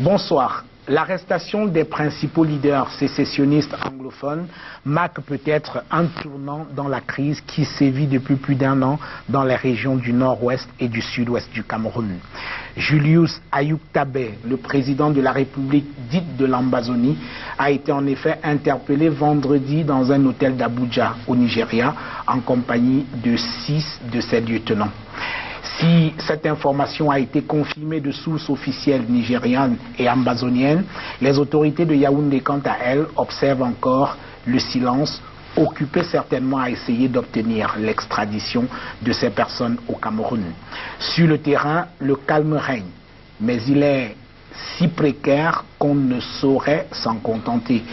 Bonsoir. L'arrestation des principaux leaders sécessionnistes anglophones marque peut-être un tournant dans la crise qui sévit depuis plus d'un an dans les régions du nord-ouest et du sud-ouest du Cameroun. Julius Ayuk Tabet, le président de la République dite de l'Ambazonie, a été en effet interpellé vendredi dans un hôtel d'Abuja au Nigeria en compagnie de 6 de ses lieutenants. Si cette information a été confirmée de sources officielles nigérianes et ambazoniennes, les autorités de Yaoundé, quant à elles, observent encore le silence, occupées certainement à essayer d'obtenir l'extradition de ces personnes au Cameroun. Sur le terrain, le calme règne, mais il est si précaire qu'on ne saurait s'en contenter.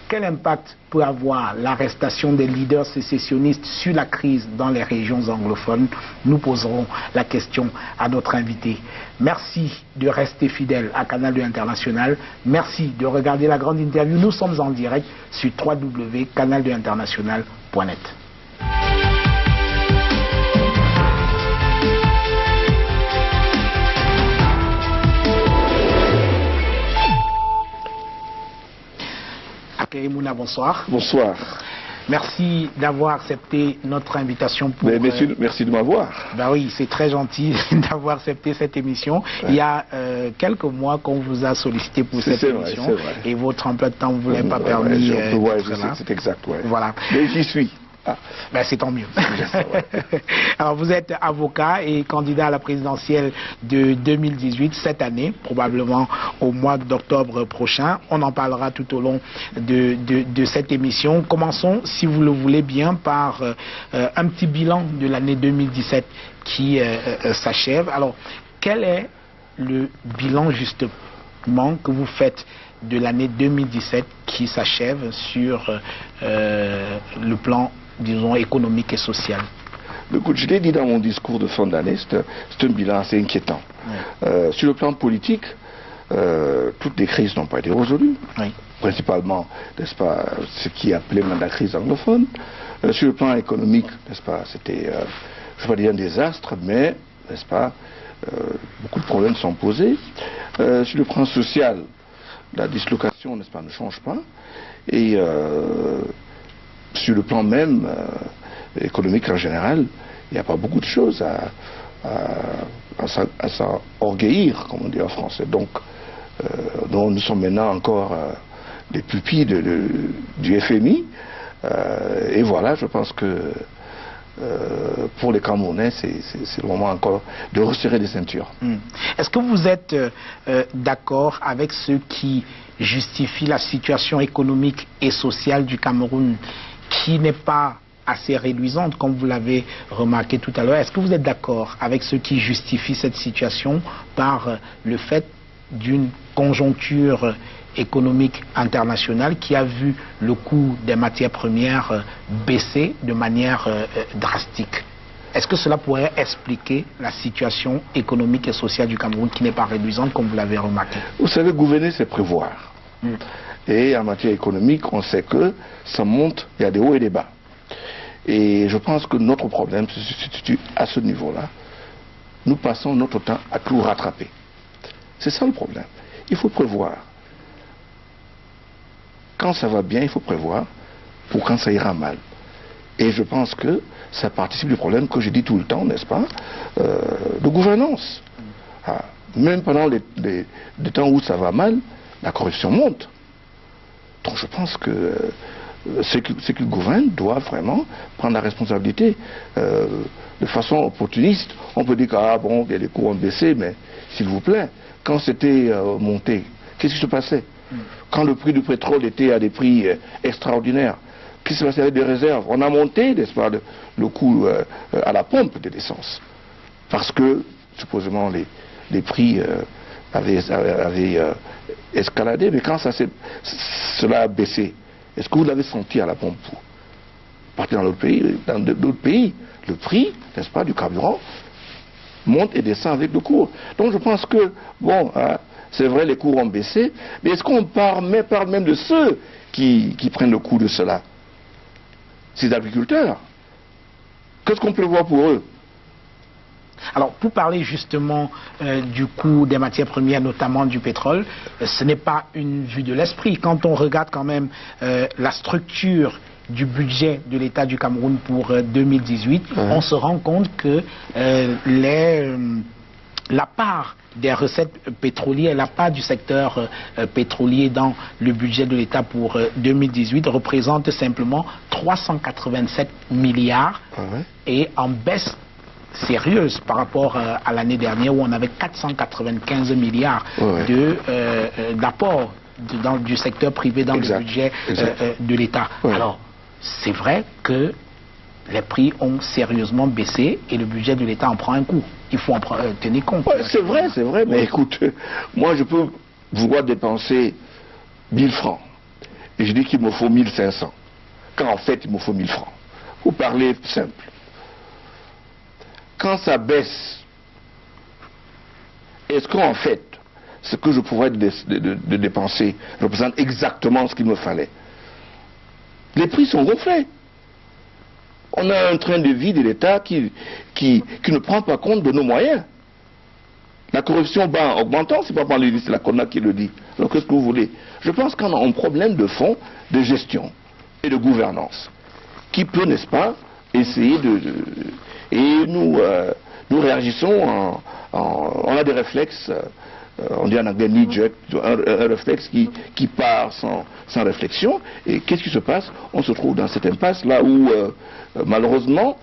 Quel impact peut avoir l'arrestation des leaders sécessionnistes sur la crise dans les régions anglophones? Nous poserons la question à notre invité. Merci de rester fidèle à Canal 2 International. Merci de regarder la grande interview. Nous sommes en direct sur www.canal2international.net. Mouna, bonsoir. Bonsoir. Merci d'avoir accepté notre invitation pour... Merci de m'avoir. Ben oui, c'est très gentil d'avoir accepté cette émission. Ouais. Il y a quelques mois qu'on vous a sollicité pour cette émission. Vrai. Et votre emploi de temps ne vous l'a pas permis. C'est exact, ouais. Voilà. Mais j'y suis. Ah. Ben c'est tant mieux. Alors vous êtes avocat et candidat à la présidentielle de 2018 cette année, probablement au mois d'octobre prochain. On en parlera tout au long de cette émission. Commençons, si vous le voulez bien, par un petit bilan de l'année 2017 qui s'achève. Alors, quel est le bilan justement que vous faites de l'année 2017 qui s'achève sur le plan, disons, économique et social? Écoute, je l'ai dit dans mon discours de fin d'année, c'est un bilan assez inquiétant. Oui. Sur le plan politique, toutes les crises n'ont pas été résolues. Oui. Principalement, n'est-ce pas, ce qui est appelé la crise anglophone. Sur le plan économique, n'est-ce pas, c'était, je ne vais pas dire un désastre, mais, n'est-ce pas, beaucoup de problèmes sont posés. Sur le plan social, la dislocation, n'est-ce pas, ne change pas. Et sur le plan même économique en général, il n'y a pas beaucoup de choses à s'orgueillir, comme on dit en français. Donc, nous sommes maintenant encore les pupilles du FMI. Et voilà, je pense que pour les Camerounais, c'est le moment encore de resserrer les ceintures. Est-ce que vous êtes d'accord avec ceux qui justifient la situation économique et sociale du Cameroun, qui n'est pas assez réduisante, comme vous l'avez remarqué tout à l'heure? Est-ce que vous êtes d'accord avec ceux qui justifient cette situation par le fait d'une conjoncture économique internationale qui a vu le coût des matières premières baisser de manière drastique? Est-ce que cela pourrait expliquer la situation économique et sociale du Cameroun qui n'est pas réduisante, comme vous l'avez remarqué? Vous savez, gouverner, c'est prévoir. Et en matière économique, on sait que ça monte, il y a des hauts et des bas. Et je pense que notre problème se situe à ce niveau-là. Nous passons notre temps à tout rattraper. C'est ça le problème. Il faut prévoir. Quand ça va bien, il faut prévoir pour quand ça ira mal. Et je pense que ça participe du problème que je dis tout le temps, n'est-ce pas, de gouvernance. Même pendant les temps où ça va mal, la corruption monte. Donc je pense que ceux qui gouvernent doivent vraiment prendre la responsabilité. De façon opportuniste, on peut dire que les cours ont baissé, mais s'il vous plaît, quand c'était monté, qu'est-ce qui se passait? Quand le prix du pétrole était à des prix extraordinaires, qu'est-ce qui se passait avec des réserves? On a monté, n'est-ce pas, le coût à la pompe de l'essence. Parce que, supposément, les prix avaient escaladé, mais quand cela a baissé, est-ce que vous l'avez senti à la pompe? Partez dans d'autres pays, le prix, n'est-ce pas, du carburant monte et descend avec le cours. Donc je pense que, bon, c'est vrai, les cours ont baissé, mais est-ce qu'on parle même de ceux qui prennent le coût de cela? Ces agriculteurs, qu'est-ce qu'on peut voir pour eux? Alors, pour parler justement du coût des matières premières, notamment du pétrole, ce n'est pas une vue de l'esprit. Quand on regarde quand même la structure du budget de l'État du Cameroun pour 2018, on se rend compte que la part des recettes pétrolières, la part du secteur pétrolier dans le budget de l'État pour 2018 représente simplement 387 milliards et en baisse sérieuse par rapport à l'année dernière où on avait 495 milliards d'apport du secteur privé dans le budget de l'État. Alors, c'est vrai que les prix ont sérieusement baissé et le budget de l'État en prend un coup. Il faut en tenir compte. C'est vrai, mais écoute, moi je peux vouloir dépenser 1000 francs et je dis qu'il me faut 1500, quand en fait il me faut 1000 francs. Vous parlez simple. Quand ça baisse, est-ce qu'en fait, ce que je pourrais de dépenser représente exactement ce qu'il me fallait? Les prix sont gonflés. On a un train de vie de l'État qui ne prend pas compte de nos moyens. La corruption va en augmentant, c'est pas par c'est la CONA qui le dit. Alors qu'est-ce que vous voulez? Je pense qu'on a un problème de fond, de gestion et de gouvernance, qui peut, n'est-ce pas, essayer et nous réagissons on a des réflexes, on dit en anglais knee-jerk, un réflexe qui part sans réflexion. Et qu'est-ce qui se passe? On se trouve dans cette impasse là où malheureusement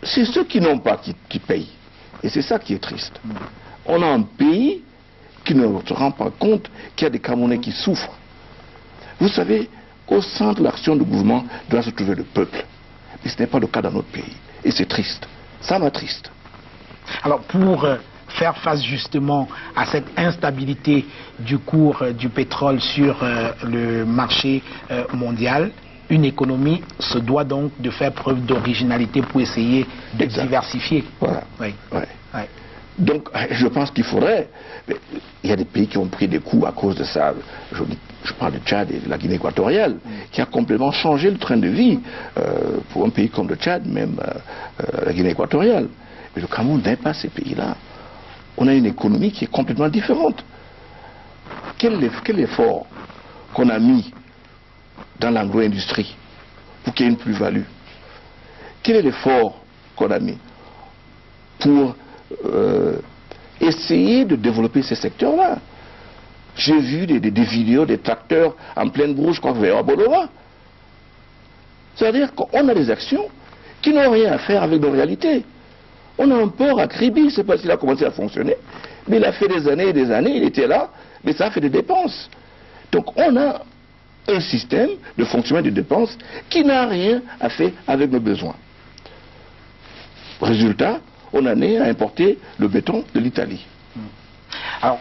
c'est ceux qui n'ont pas qui payent. Et c'est ça qui est triste. On a un pays qui ne se rend pas compte qu'il y a des Camerounais qui souffrent. Vous savez, au centre de l'action du gouvernement doit se trouver le peuple. Mais ce n'est pas le cas dans notre pays. Et c'est triste. Ça m'attriste. Alors pour faire face justement à cette instabilité du cours du pétrole sur le marché mondial, une économie se doit donc de faire preuve d'originalité pour essayer de diversifier. Voilà. Donc je pense qu'il faudrait... Il y a des pays qui ont pris des coups à cause de ça. Je parle du Tchad et de la Guinée équatoriale, qui a complètement changé le train de vie pour un pays comme le Tchad, même la Guinée équatoriale. Mais le Cameroun n'est pas ces pays-là. On a une économie qui est complètement différente. Quel effort qu'on a mis dans l'agro-industrie pour qu'il y ait une plus-value? Quel est l'effort qu'on a mis pour essayer de développer ces secteurs-là? J'ai vu des vidéos des tracteurs en pleine brousse, je crois que vers Bolova. C'est-à-dire qu'on a des actions qui n'ont rien à faire avec nos réalités. On a un port à Kribi, je ne sais pas s'il a commencé à fonctionner, mais il a fait des années et des années, il était là, mais ça a fait des dépenses. Donc on a un système de fonctionnement de dépenses qui n'a rien à faire avec nos besoins. Résultat, on en est à importer le béton de l'Italie. Alors,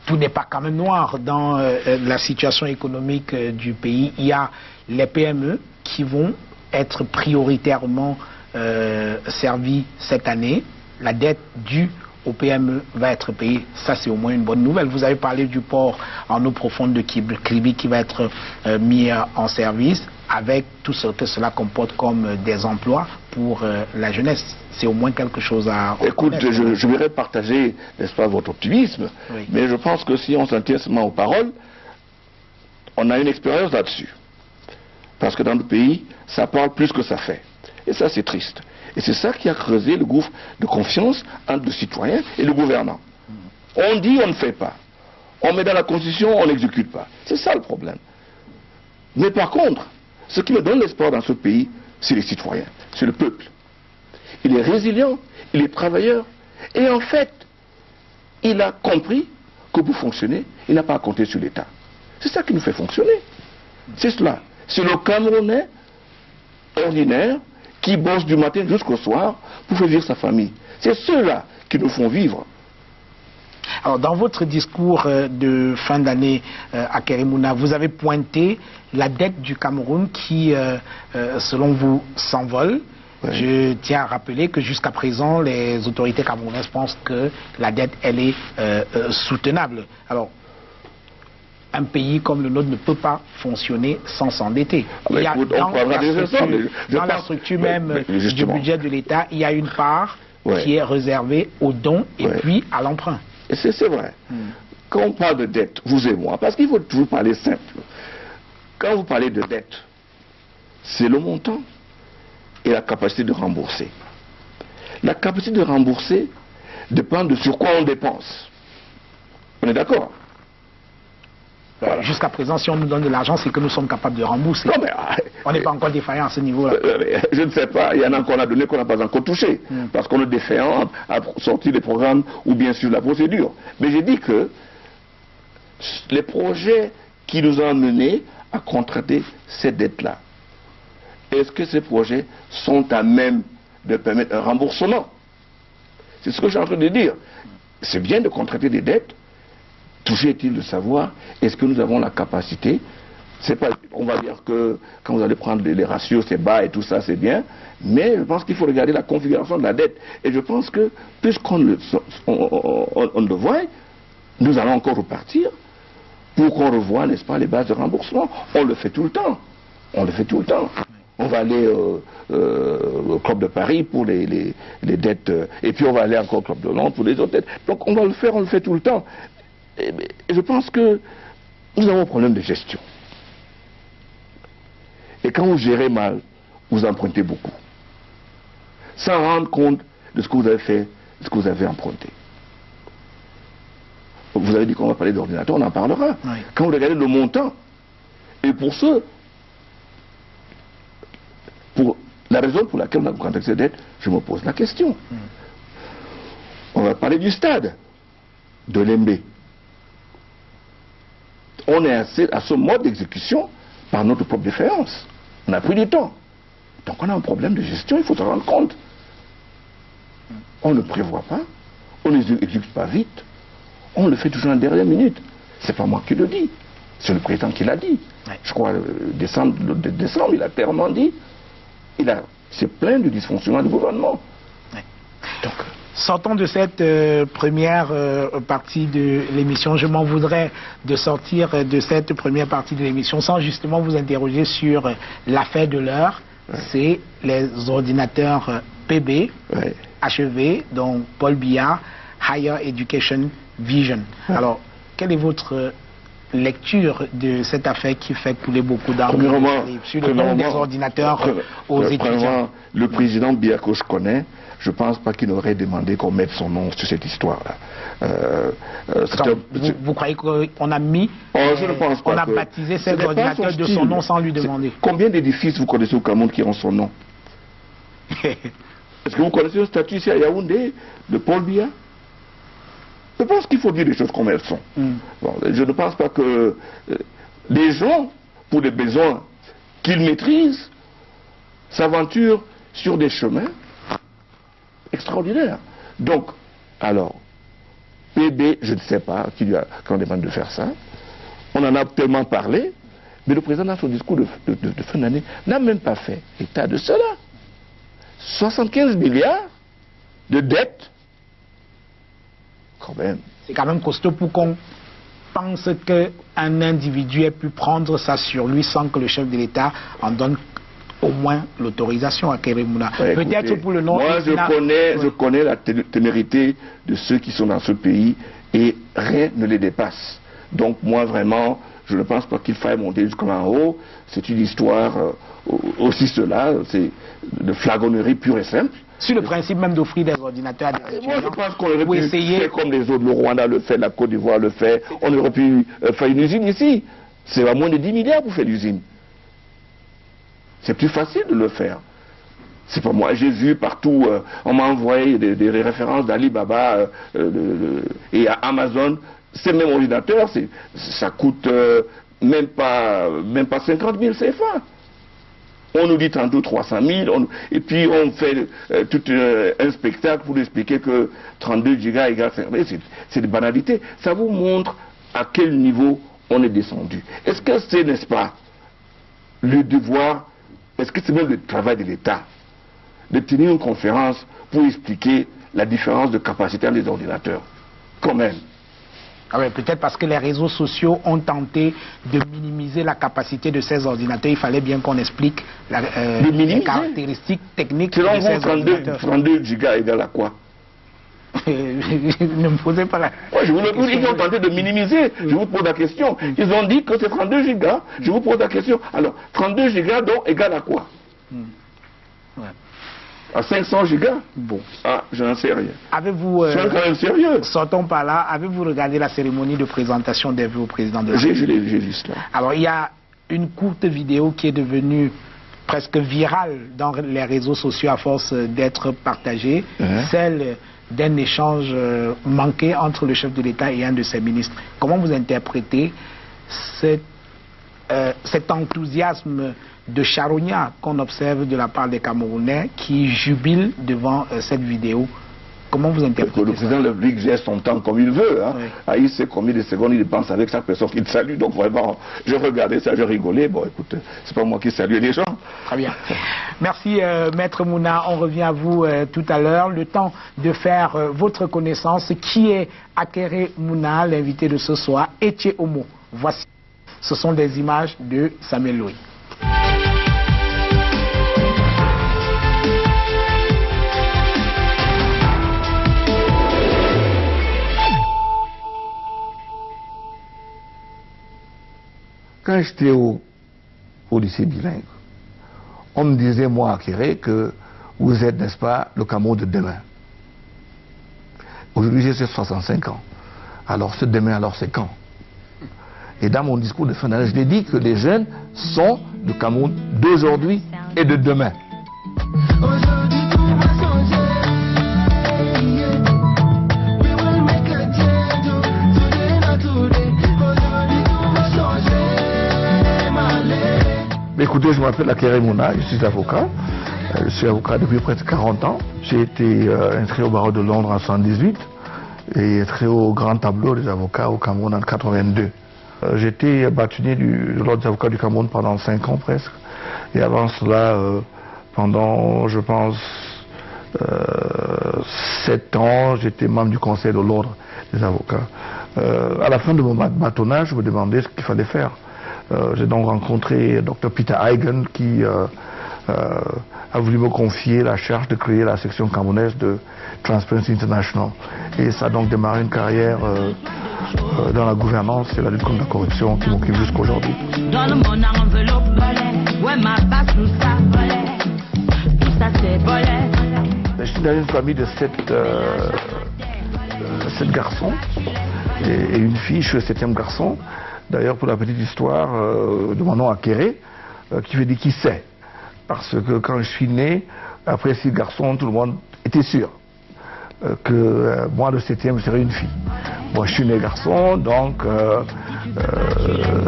tout n'est pas quand même noir dans la situation économique du pays. Il y a les PME qui vont être prioritairement servies cette année. La dette due aux PME va être payée. Ça, c'est au moins une bonne nouvelle. Vous avez parlé du port en eau profonde de Kribi qui va être mis en service avec tout ce que cela comporte comme des emplois pour la jeunesse. C'est au moins quelque chose à... Écoute, je voudrais partager, n'est-ce pas, votre optimisme, mais je pense que si on s'en tient seulement aux paroles, on a une expérience là-dessus. Parce que dans le pays, ça parle plus que ça fait. Et ça, c'est triste. Et c'est ça qui a creusé le gouffre de confiance entre le citoyen et le gouvernant. On dit, on ne fait pas. On met dans la Constitution, on n'exécute pas. C'est ça le problème. Mais par contre, ce qui me donne l'espoir dans ce pays, c'est les citoyens, c'est le peuple. Il est résilient, il est travailleur. Et en fait, il a compris que pour fonctionner, il n'a pas à compter sur l'État. C'est ça qui nous fait fonctionner. C'est cela. C'est le Camerounais ordinaire qui bosse du matin jusqu'au soir pour faire vivre sa famille. C'est ceux-là qui nous font vivre. Alors, dans votre discours de fin d'année à Keremouna, vous avez pointé la dette du Cameroun qui, selon vous, s'envole. Oui. Je tiens à rappeler que jusqu'à présent, les autorités camerounaises pensent que la dette, elle est soutenable. Alors, un pays comme le nôtre ne peut pas fonctionner sans s'endetter. Il y a dans la structure même du budget de l'État, il y a une part qui est réservée aux dons et puis à l'emprunt. C'est vrai. Quand on parle de dette, vous et moi, parce qu'il faut toujours parler simple. Quand vous parlez de dette, c'est le montant et la capacité de rembourser. La capacité de rembourser dépend de sur quoi on dépense. On est d'accord? Voilà. Jusqu'à présent, si on nous donne de l'argent, c'est que nous sommes capables de rembourser. Non, mais, on n'est pas encore défaillant à ce niveau-là. Je ne sais pas, il y en a qu'on a donné qu'on n'a pas encore touché. Parce qu'on est défaillant à sortir des programmes ou bien sûr la procédure. Mais j'ai dit que les projets qui nous ont menés à contracter ces dettes-là, est-ce que ces projets sont à même de permettre un remboursement? C'est ce que je suis en train de dire. C'est bien de contracter des dettes. Toujours est-il de savoir, est-ce que nous avons la capacité? C'est pas, on va dire que quand vous allez prendre les ratios, c'est bas et tout ça, c'est bien. Mais je pense qu'il faut regarder la configuration de la dette. Et je pense que, puisqu'on le voit, nous allons encore repartir pour qu'on revoie, n'est-ce pas, les bases de remboursement. On le fait tout le temps. On le fait tout le temps. On va aller au Club de Paris pour les dettes, et puis on va aller encore au Club de Londres pour les autres dettes. Donc on va le faire, on le fait tout le temps. Et je pense que nous avons un problème de gestion. Et quand vous gérez mal, vous empruntez beaucoup. Sans rendre compte de ce que vous avez fait, de ce que vous avez emprunté. Vous avez dit qu'on va parler d'ordinateur, on en parlera. Oui. Quand vous regardez le montant, et pour la raison pour laquelle on a contracté ces dettes, je me pose la question. On va parler du stade de l'Embé. On est à ce mode d'exécution par notre propre défaillance. On a pris du temps. Donc on a un problème de gestion, il faut se rendre compte. On ne prévoit pas, on ne exécute pas vite, on le fait toujours en dernière minute. C'est pas moi qui le dis, c'est le président qui l'a dit. Ouais. Je crois décembre, il a clairement dit, il s'est plaint du dysfonctionnement du gouvernement. Ouais. Donc, sortons de cette première partie de l'émission. Je m'en voudrais de sortir de cette première partie de l'émission sans justement vous interroger sur l'affaire de l'heure. Ouais. C'est les ordinateurs PB, ouais. HEV, donc Paul Biya, Higher Education Vision. Ouais. Alors, quelle est votre lecture de cette affaire qui fait couler beaucoup d'argent sur le nombre des ordinateurs aux étudiants? Le président Biya que je connais, je ne pense pas qu'il aurait demandé qu'on mette son nom sur cette histoire-là. Vous croyez qu'on a mis, je ne pense pas on a baptisé cet ordinateur de son nom sans lui demander? Combien d'édifices vous connaissez au Cameroun qui ont son nom? Est-ce que vous connaissez un statut ici à Yaoundé de Paul Biya? Je pense qu'il faut dire les choses comme elles sont. Bon, je ne pense pas que les gens, pour des besoins qu'ils maîtrisent, s'aventurent sur des chemins extraordinaires. Donc, alors, PB, je ne sais pas qui lui a demandé de faire ça. On en a tellement parlé, mais le président, dans son discours de fin d'année, n'a même pas fait état de cela. 75 milliards de dettes. C'est quand même costaud pour qu'on pense qu'un individu ait pu prendre ça sur lui sans que le chef de l'État en donne au moins l'autorisation à Keremouna. Ouais, peut-être pour le nom... Moi, je connais la témérité de ceux qui sont dans ce pays et rien ne les dépasse. Donc moi, vraiment, je ne pense pas qu'il faille monter jusqu'en haut. C'est une histoire aussi cela, c'est de flagornerie pure et simple. Sur le principe même d'offrir des ordinateurs à des étudiants. Moi, je pense qu'on aurait pu faire comme les autres. Le Rwanda le fait, la Côte d'Ivoire le fait. On aurait pu faire une usine ici. C'est à moins de 10 milliards pour faire l'usine. C'est plus facile de le faire. C'est pas moi. J'ai vu partout, on m'a envoyé des références d'Alibaba et à Amazon. Ces mêmes ordinateurs, ça coûte même pas 50 000 CFA. On nous dit tantôt 300 000, et puis on fait tout un spectacle pour expliquer que 32 gigas égale 5 000. C'est des banalités. Ça vous montre à quel niveau on est descendu. Est-ce que c'est, n'est-ce pas, le devoir, est-ce que c'est même le travail de l'État de tenir une conférence pour expliquer la différence de capacité des ordinateurs? Quand même. Ah ouais, peut-être parce que les réseaux sociaux ont tenté de minimiser la capacité de ces ordinateurs. Il fallait bien qu'on explique les caractéristiques techniques de ces ordinateurs. 32 gigas égale à quoi? Ne me posez pas la question. Ils ont tenté de minimiser. Je vous pose la question. Ils ont dit que c'est 32 gigas. Je vous pose la question. Alors, 32 gigas donc égale à quoi? Ouais. À 500 gigas? Bon. Ah, je n'en sais rien. Avez-vous... C'est quand même sérieux. Sortons par là. Avez-vous regardé la cérémonie de présentation des vœux au président de la République? J'ai vu cela. Alors, il y a une courte vidéo qui est devenue presque virale dans les réseaux sociaux à force d'être partagée. Celle d'un échange manqué entre le chef de l'État et un de ses ministres. Comment vous interprétez cet enthousiasme de charognat qu'on observe de la part des Camerounais qui jubilent devant cette vidéo? Comment vous interprétez le président de la République gère son temps comme il veut. Hein. Oui. Ah, il sait combien de secondes il dépense avec chaque personne qu'il salue. Donc vraiment, je regardais ça, je rigolais. Bon, écoute, c'est pas moi qui salue les gens. Très bien. Merci, Maître Mouna. On revient à vous tout à l'heure. Le temps de faire votre connaissance. Qui est Akere Mouna, l'invité de ce soir? Etie Omo. Voici. Ce sont des images de Samuel Louis. Quand j'étais au lycée bilingue, on me disait, moi, Akere, que vous êtes, n'est-ce pas, le Cameroun de demain. Aujourd'hui, j'ai 65 ans. Alors, ce demain, alors c'est quand? Et dans mon discours de fin d'année, je l'ai dit que les jeunes sont le Cameroun d'aujourd'hui et de demain. Écoutez, je m'appelle Akere Mouna, je suis avocat. Je suis avocat depuis presque 40 ans. J'ai été inscrit au barreau de Londres en 1978 et inscrit au grand tableau des avocats au Cameroun en 1982. J'ai été bâtonnier de l'ordre des avocats du Cameroun pendant 5 ans presque. Et avant cela, pendant, je pense, 7 ans, j'étais membre du conseil de l'ordre des avocats. À la fin de mon bâtonnage, je me demandais ce qu'il fallait faire. J'ai donc rencontré Dr Peter Eigen qui a voulu me confier la charge de créer la section camerounaise de Transparency International. Et ça a donc démarré une carrière dans la gouvernance et la lutte contre la corruption qui m'occupe jusqu'à aujourd'hui. Je suis dans une famille de 7 garçons et une fille, je suis le 7e garçon. D'ailleurs, pour la petite histoire, de mon nom Akere, qui veut dire qui sait. Parce que quand je suis né, après 6 garçons, tout le monde était sûr que moi, le 7e, serait une fille. Moi, je suis né garçon, donc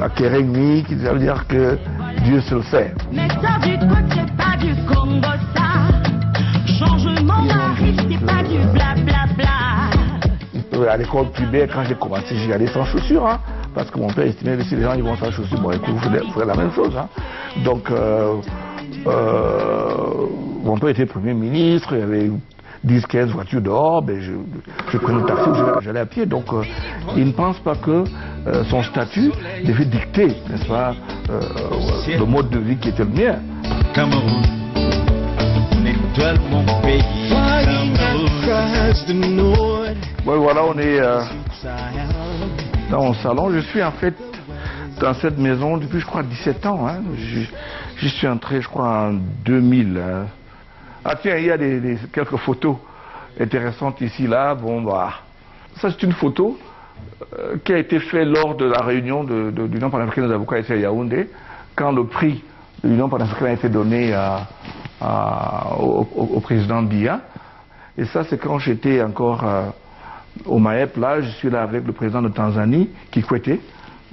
Akere Ngmi, qui veut dire que Dieu se le fait. Mais ça du côté, pas du Congo, ça. Changement arrive, c'est pas du blablabla. À l'école primaire, quand j'ai commencé, j'y allais sans chaussures. Hein. Parce que mon père estimait que si les gens ils vont sans chaussures, bon écoute, vous ferez la même chose. Hein. Donc, mon père était Premier ministre, il y avait 10-15 voitures dehors, ben je prenais le taxi, j'allais à pied. Donc, il ne pense pas que son statut devait dicter, n'est-ce pas, le mode de vie qui était le mien. Cameroun, l'étoile mon pays. Bon, voilà, on est dans mon salon. Je suis en fait dans cette maison depuis, je crois, 17 ans. Hein. J'y suis entré, je crois, en 2000. Hein. Ah tiens, il y a quelques photos intéressantes ici, là. Bon, bah, ça c'est une photo qui a été faite lors de la réunion de l'Union panafricaine des avocats ici à Yaoundé, quand le prix de l'Union panafricaine a été donné au président Biya. Et ça, c'est quand j'étais encore au Maep, là, je suis là avec le président de Tanzanie, Kikwete,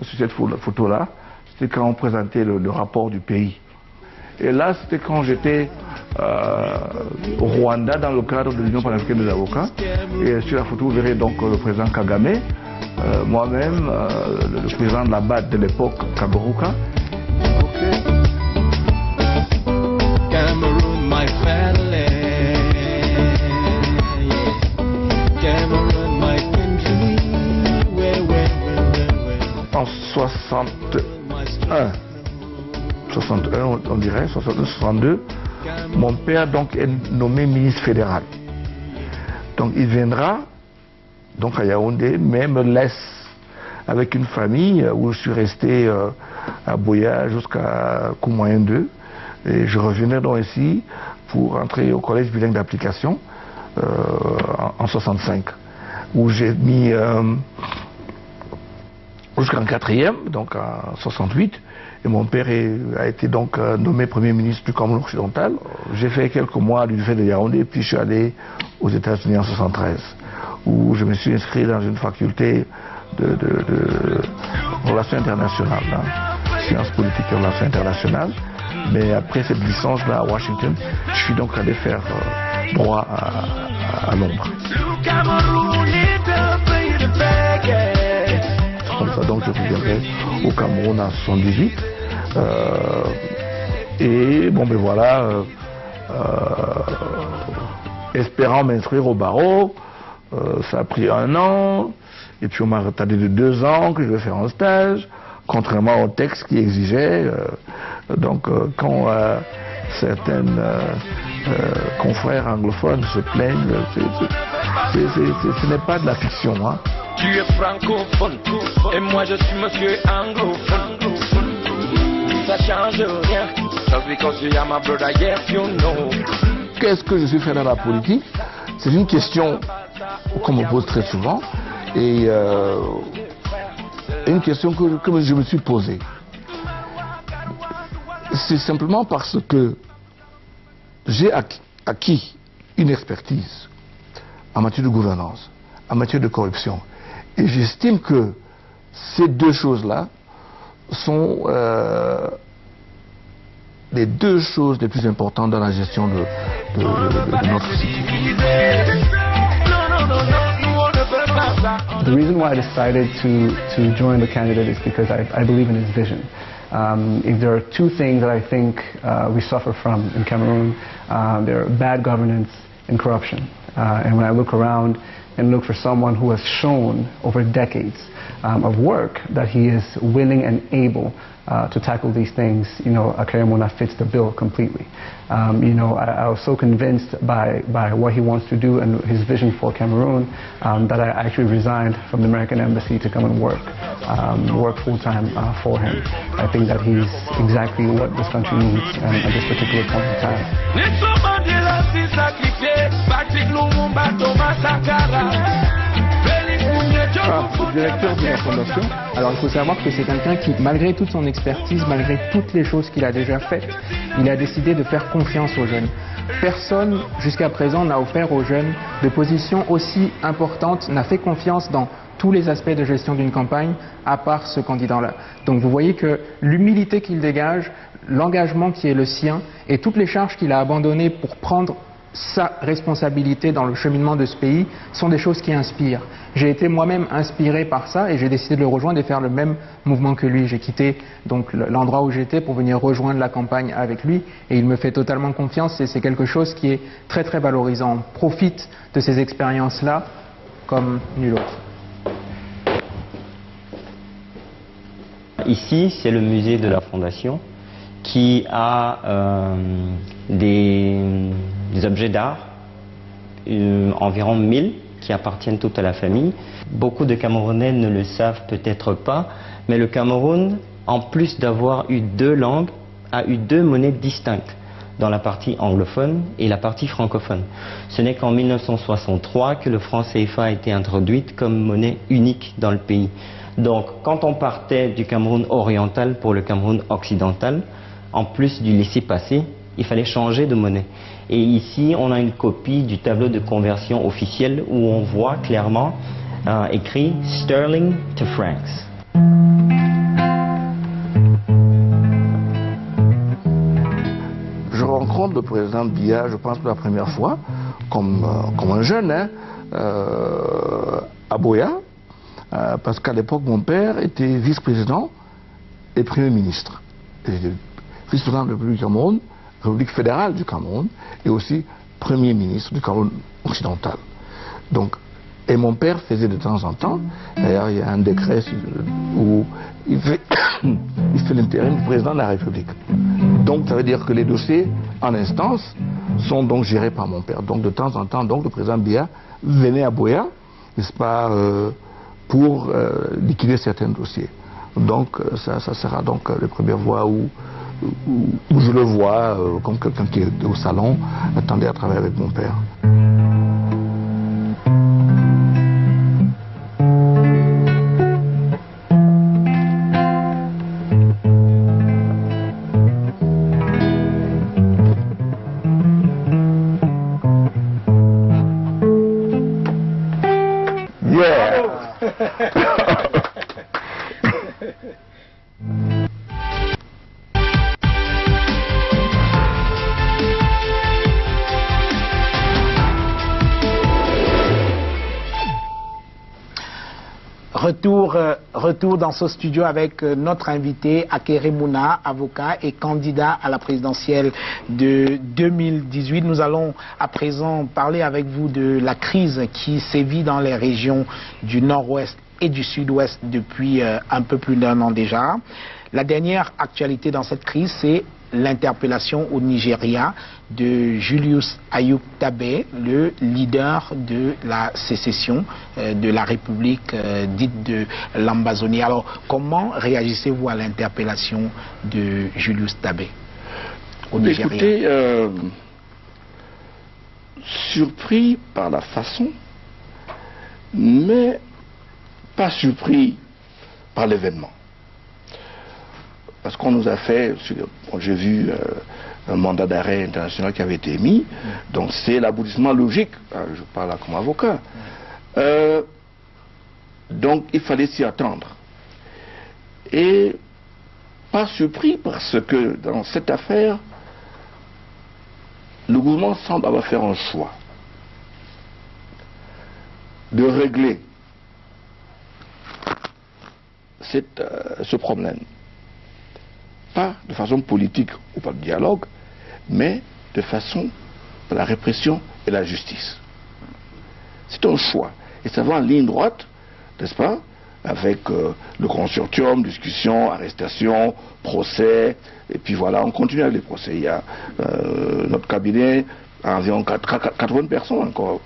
sur cette photo-là. C'était quand on présentait le rapport du pays. Et là, c'était quand j'étais au Rwanda, dans le cadre de l'Union panafricaine des avocats. Et sur la photo, vous verrez donc le président Kagame, moi-même, le président de la BAD de l'époque, Kaboruka. Cameroon, my family. Cameroon, my country, where dirait, 62, mon père donc est nommé ministre fédéral. Donc il viendra donc à Yaoundé, mais me laisse avec une famille où je suis resté à Boya jusqu'à Koumoyen 2. Et je revenais donc ici pour entrer au collège bilingue d'application en 65, où j'ai mis jusqu'en 4e, donc en 68. Et mon père a été donc nommé Premier ministre du Cameroun occidental. J'ai fait quelques mois à l'université de Yaoundé, puis je suis allé aux États-Unis en 73, où je me suis inscrit dans une faculté de relations internationales, sciences politiques et relations internationales. Mais après cette licence-là à Washington, je suis donc allé faire droit à Londres. Comme ça, donc je reviendrai au Cameroun en 78. Et bon, ben voilà, espérant m'inscrire au barreau, ça a pris 1 an, et puis on m'a retardé de 2 ans que je vais faire un stage, contrairement au texte qui exigeait. Donc quand certains confrères anglophones se plaignent, ce n'est pas de la fiction. Hein. Tu es francophone et moi je suis monsieur anglophone. Ça change rien. Just because you are my brother, yes you know. Qu'est-ce que je suis fait dans la politique? C'est une question qu'on me pose très souvent et une question que je me suis posée. C'est simplement parce que j'ai acquis une expertise en matière de gouvernance, en matière de corruption. Et j'estime que ces 2 choses-là sont les 2 choses les plus importantes dans la gestion de notre cité. The reason why I decided to join the candidate is because I believe in his vision. If there are 2 things that I think we suffer from in Cameroon, there are bad governance and corruption. And when I look around and look for someone who has shown over decades of work that he is willing and able to tackle these things, you know, Akarimona fits the bill completely. You know, I was so convinced by what he wants to do and his vision for Cameroon that I actually resigned from the American Embassy to come and work full-time for him. I think that he's exactly what this country needs at this particular point in time. Directeur de la Fondation. Alors il faut savoir que c'est quelqu'un qui, malgré toute son expertise, malgré toutes les choses qu'il a déjà faites, il a décidé de faire confiance aux jeunes. Personne jusqu'à présent n'a offert aux jeunes de positions aussi importantes, n'a fait confiance dans tous les aspects de gestion d'une campagne, à part ce candidat-là. Donc vous voyez que l'humilité qu'il dégage, l'engagement qui est le sien et toutes les charges qu'il a abandonnées pour prendre sa responsabilité dans le cheminement de ce pays sont des choses qui inspirent. J'ai été moi-même inspiré par ça et j'ai décidé de le rejoindre et faire le même mouvement que lui. J'ai quitté donc l'endroit où j'étais pour venir rejoindre la campagne avec lui et il me fait totalement confiance et c'est quelque chose qui est très très valorisant. On profite de ces expériences-là comme nul autre. Ici, c'est le musée de la Fondation qui a des objets d'art, environ 1000, qui appartiennent toutes à la famille. Beaucoup de Camerounais ne le savent peut-être pas, mais le Cameroun, en plus d'avoir eu 2 langues, a eu 2 monnaies distinctes dans la partie anglophone et la partie francophone. Ce n'est qu'en 1963 que le franc CFA a été introduite comme monnaie unique dans le pays. Donc, quand on partait du Cameroun oriental pour le Cameroun occidental, en plus du laissez-passer, il fallait changer de monnaie. Et ici, on a une copie du tableau de conversion officiel où on voit clairement écrit Sterling to Francs. Je rencontre le président Biya, je pense pour la première fois, comme un jeune, hein, à Boya, parce qu'à l'époque, mon père était vice-président et premier ministre. Vice-président de la République du Cameroun, République fédérale du Cameroun, et aussi Premier ministre du Cameroun occidental. Donc, et mon père faisait de temps en temps, d'ailleurs il y a un décret où il fait l'intérim du président de la République. Donc ça veut dire que les dossiers en instance sont donc gérés par mon père. Donc de temps en temps, donc, le président Biya venait à Buea, n'est-ce pas, pour liquider certains dossiers. Donc ça sera donc les premières fois où je le vois comme quelqu'un qui est au salon, attendait à travailler avec mon père. Retour dans ce studio avec notre invité Akere Mouna, avocat et candidat à la présidentielle de 2018. Nous allons à présent parler avec vous de la crise qui sévit dans les régions du nord-ouest et du sud-ouest depuis un peu plus d'un an déjà. La dernière actualité dans cette crise, c'est l'interpellation au Nigeria de Julius Ayuk Tabé, le leader de la sécession de la République dite de l'Ambazonie. Alors, comment réagissez-vous à l'interpellation de Julius Tabé au Nigeria? Écoutez, surpris par la façon, mais pas surpris par l'événement. Parce qu'on nous a fait, j'ai vu un mandat d'arrêt international qui avait été émis, donc c'est l'aboutissement logique, je parle là comme avocat. Donc il fallait s'y attendre. Et pas surpris parce que dans cette affaire, le gouvernement semble avoir fait un choix de régler ce problème. Pas de façon politique ou par dialogue, mais de façon de la répression et la justice. C'est un choix. Et ça va en ligne droite, n'est-ce pas, avec le consortium, discussion, arrestation, procès, et puis voilà, on continue avec les procès. Il y a notre cabinet, environ 80 personnes encore,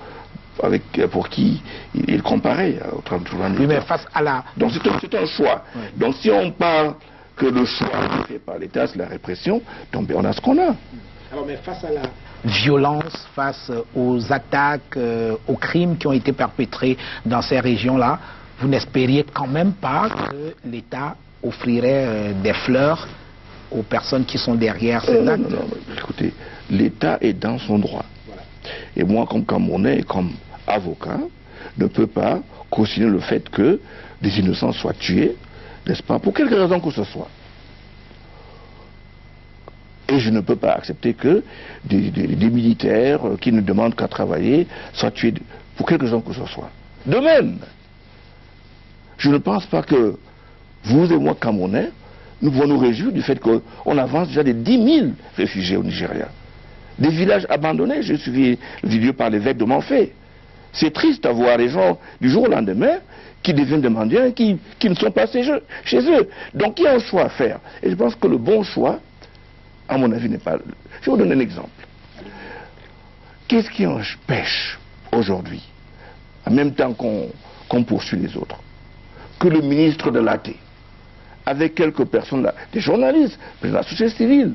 pour qui il comparait au 33 Oui, mais face à la... Donc c'est un choix. Oui. Donc si on parle que le choix fait par l'État, c'est la répression, donc on a ce qu'on a. Alors, mais face à la violence, face aux attaques, aux crimes qui ont été perpétrés dans ces régions-là, vous n'espériez quand même pas que l'État offrirait des fleurs aux personnes qui sont derrière ces actes? Non, écoutez, l'État est dans son droit. Voilà. Et moi, comme Camerounais et comme avocat, ne peux pas cautionner le fait que des innocents soient tués, n'est-ce pas, pour quelque raison que ce soit. Et je ne peux pas accepter que des militaires qui ne demandent qu'à travailler soient tués pour quelque raison que ce soit. De même, je ne pense pas que vous et moi, Camerounais, nous pouvons nous réjouir du fait qu'on avance déjà des 10 000 réfugiés au Nigeria. Des villages abandonnés, j'ai suivi le vidéo par l'évêque de Manfé. C'est triste à voir les gens du jour au lendemain qui deviennent des mendiants et qui ne sont pas chez eux. Donc il y a un choix à faire. Et je pense que le bon choix, à mon avis, n'est pas... Je vais vous donner un exemple. Qu'est-ce qui empêche aujourd'hui, en même temps qu'on poursuit les autres, que le ministre de l'AT, avec quelques personnes là, des journalistes, de la société civile,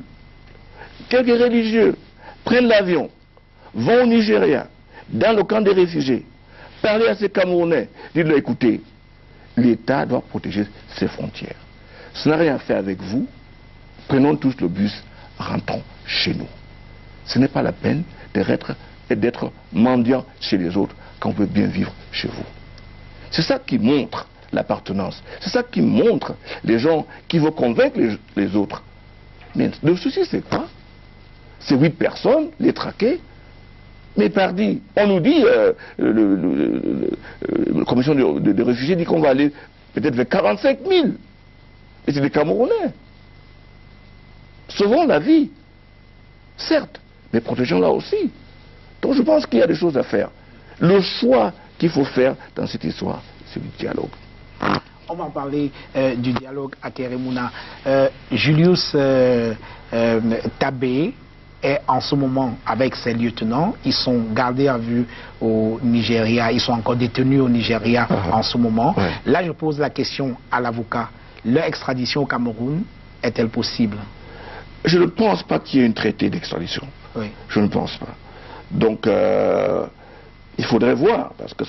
quelques religieux, prennent l'avion, vont au Nigeria, dans le camp des réfugiés, parler à ces Camerounais, dites-leur, écoutez, l'État doit protéger ses frontières. Ça n'a rien à faire avec vous, prenons tous le bus, rentrons chez nous. Ce n'est pas la peine d'être mendiant chez les autres quand on peut bien vivre chez vous. C'est ça qui montre l'appartenance. C'est ça qui montre les gens qui veulent convaincre les autres. Mais le souci, c'est quoi? C'est 8 personnes, les traquer. Mais pardi, on nous dit, la commission de réfugiés dit qu'on va aller peut-être vers 45 000. Et c'est des Camerounais. Sauvons la vie, certes, mais protégeons-la aussi. Donc je pense qu'il y a des choses à faire. Le choix qu'il faut faire dans cette histoire, c'est le dialogue. On va parler du dialogue à Keremouna. Julius Tabé est en ce moment avec ses lieutenants. Ils sont gardés à vue au Nigeria. Ils sont encore détenus au Nigeria en ce moment. Ouais. Là, je pose la question à l'avocat. Leur extradition au Cameroun est-elle possible? Je ne pense pas qu'il y ait un traité d'extradition. Oui. Je ne pense pas. Donc, il faudrait voir, parce que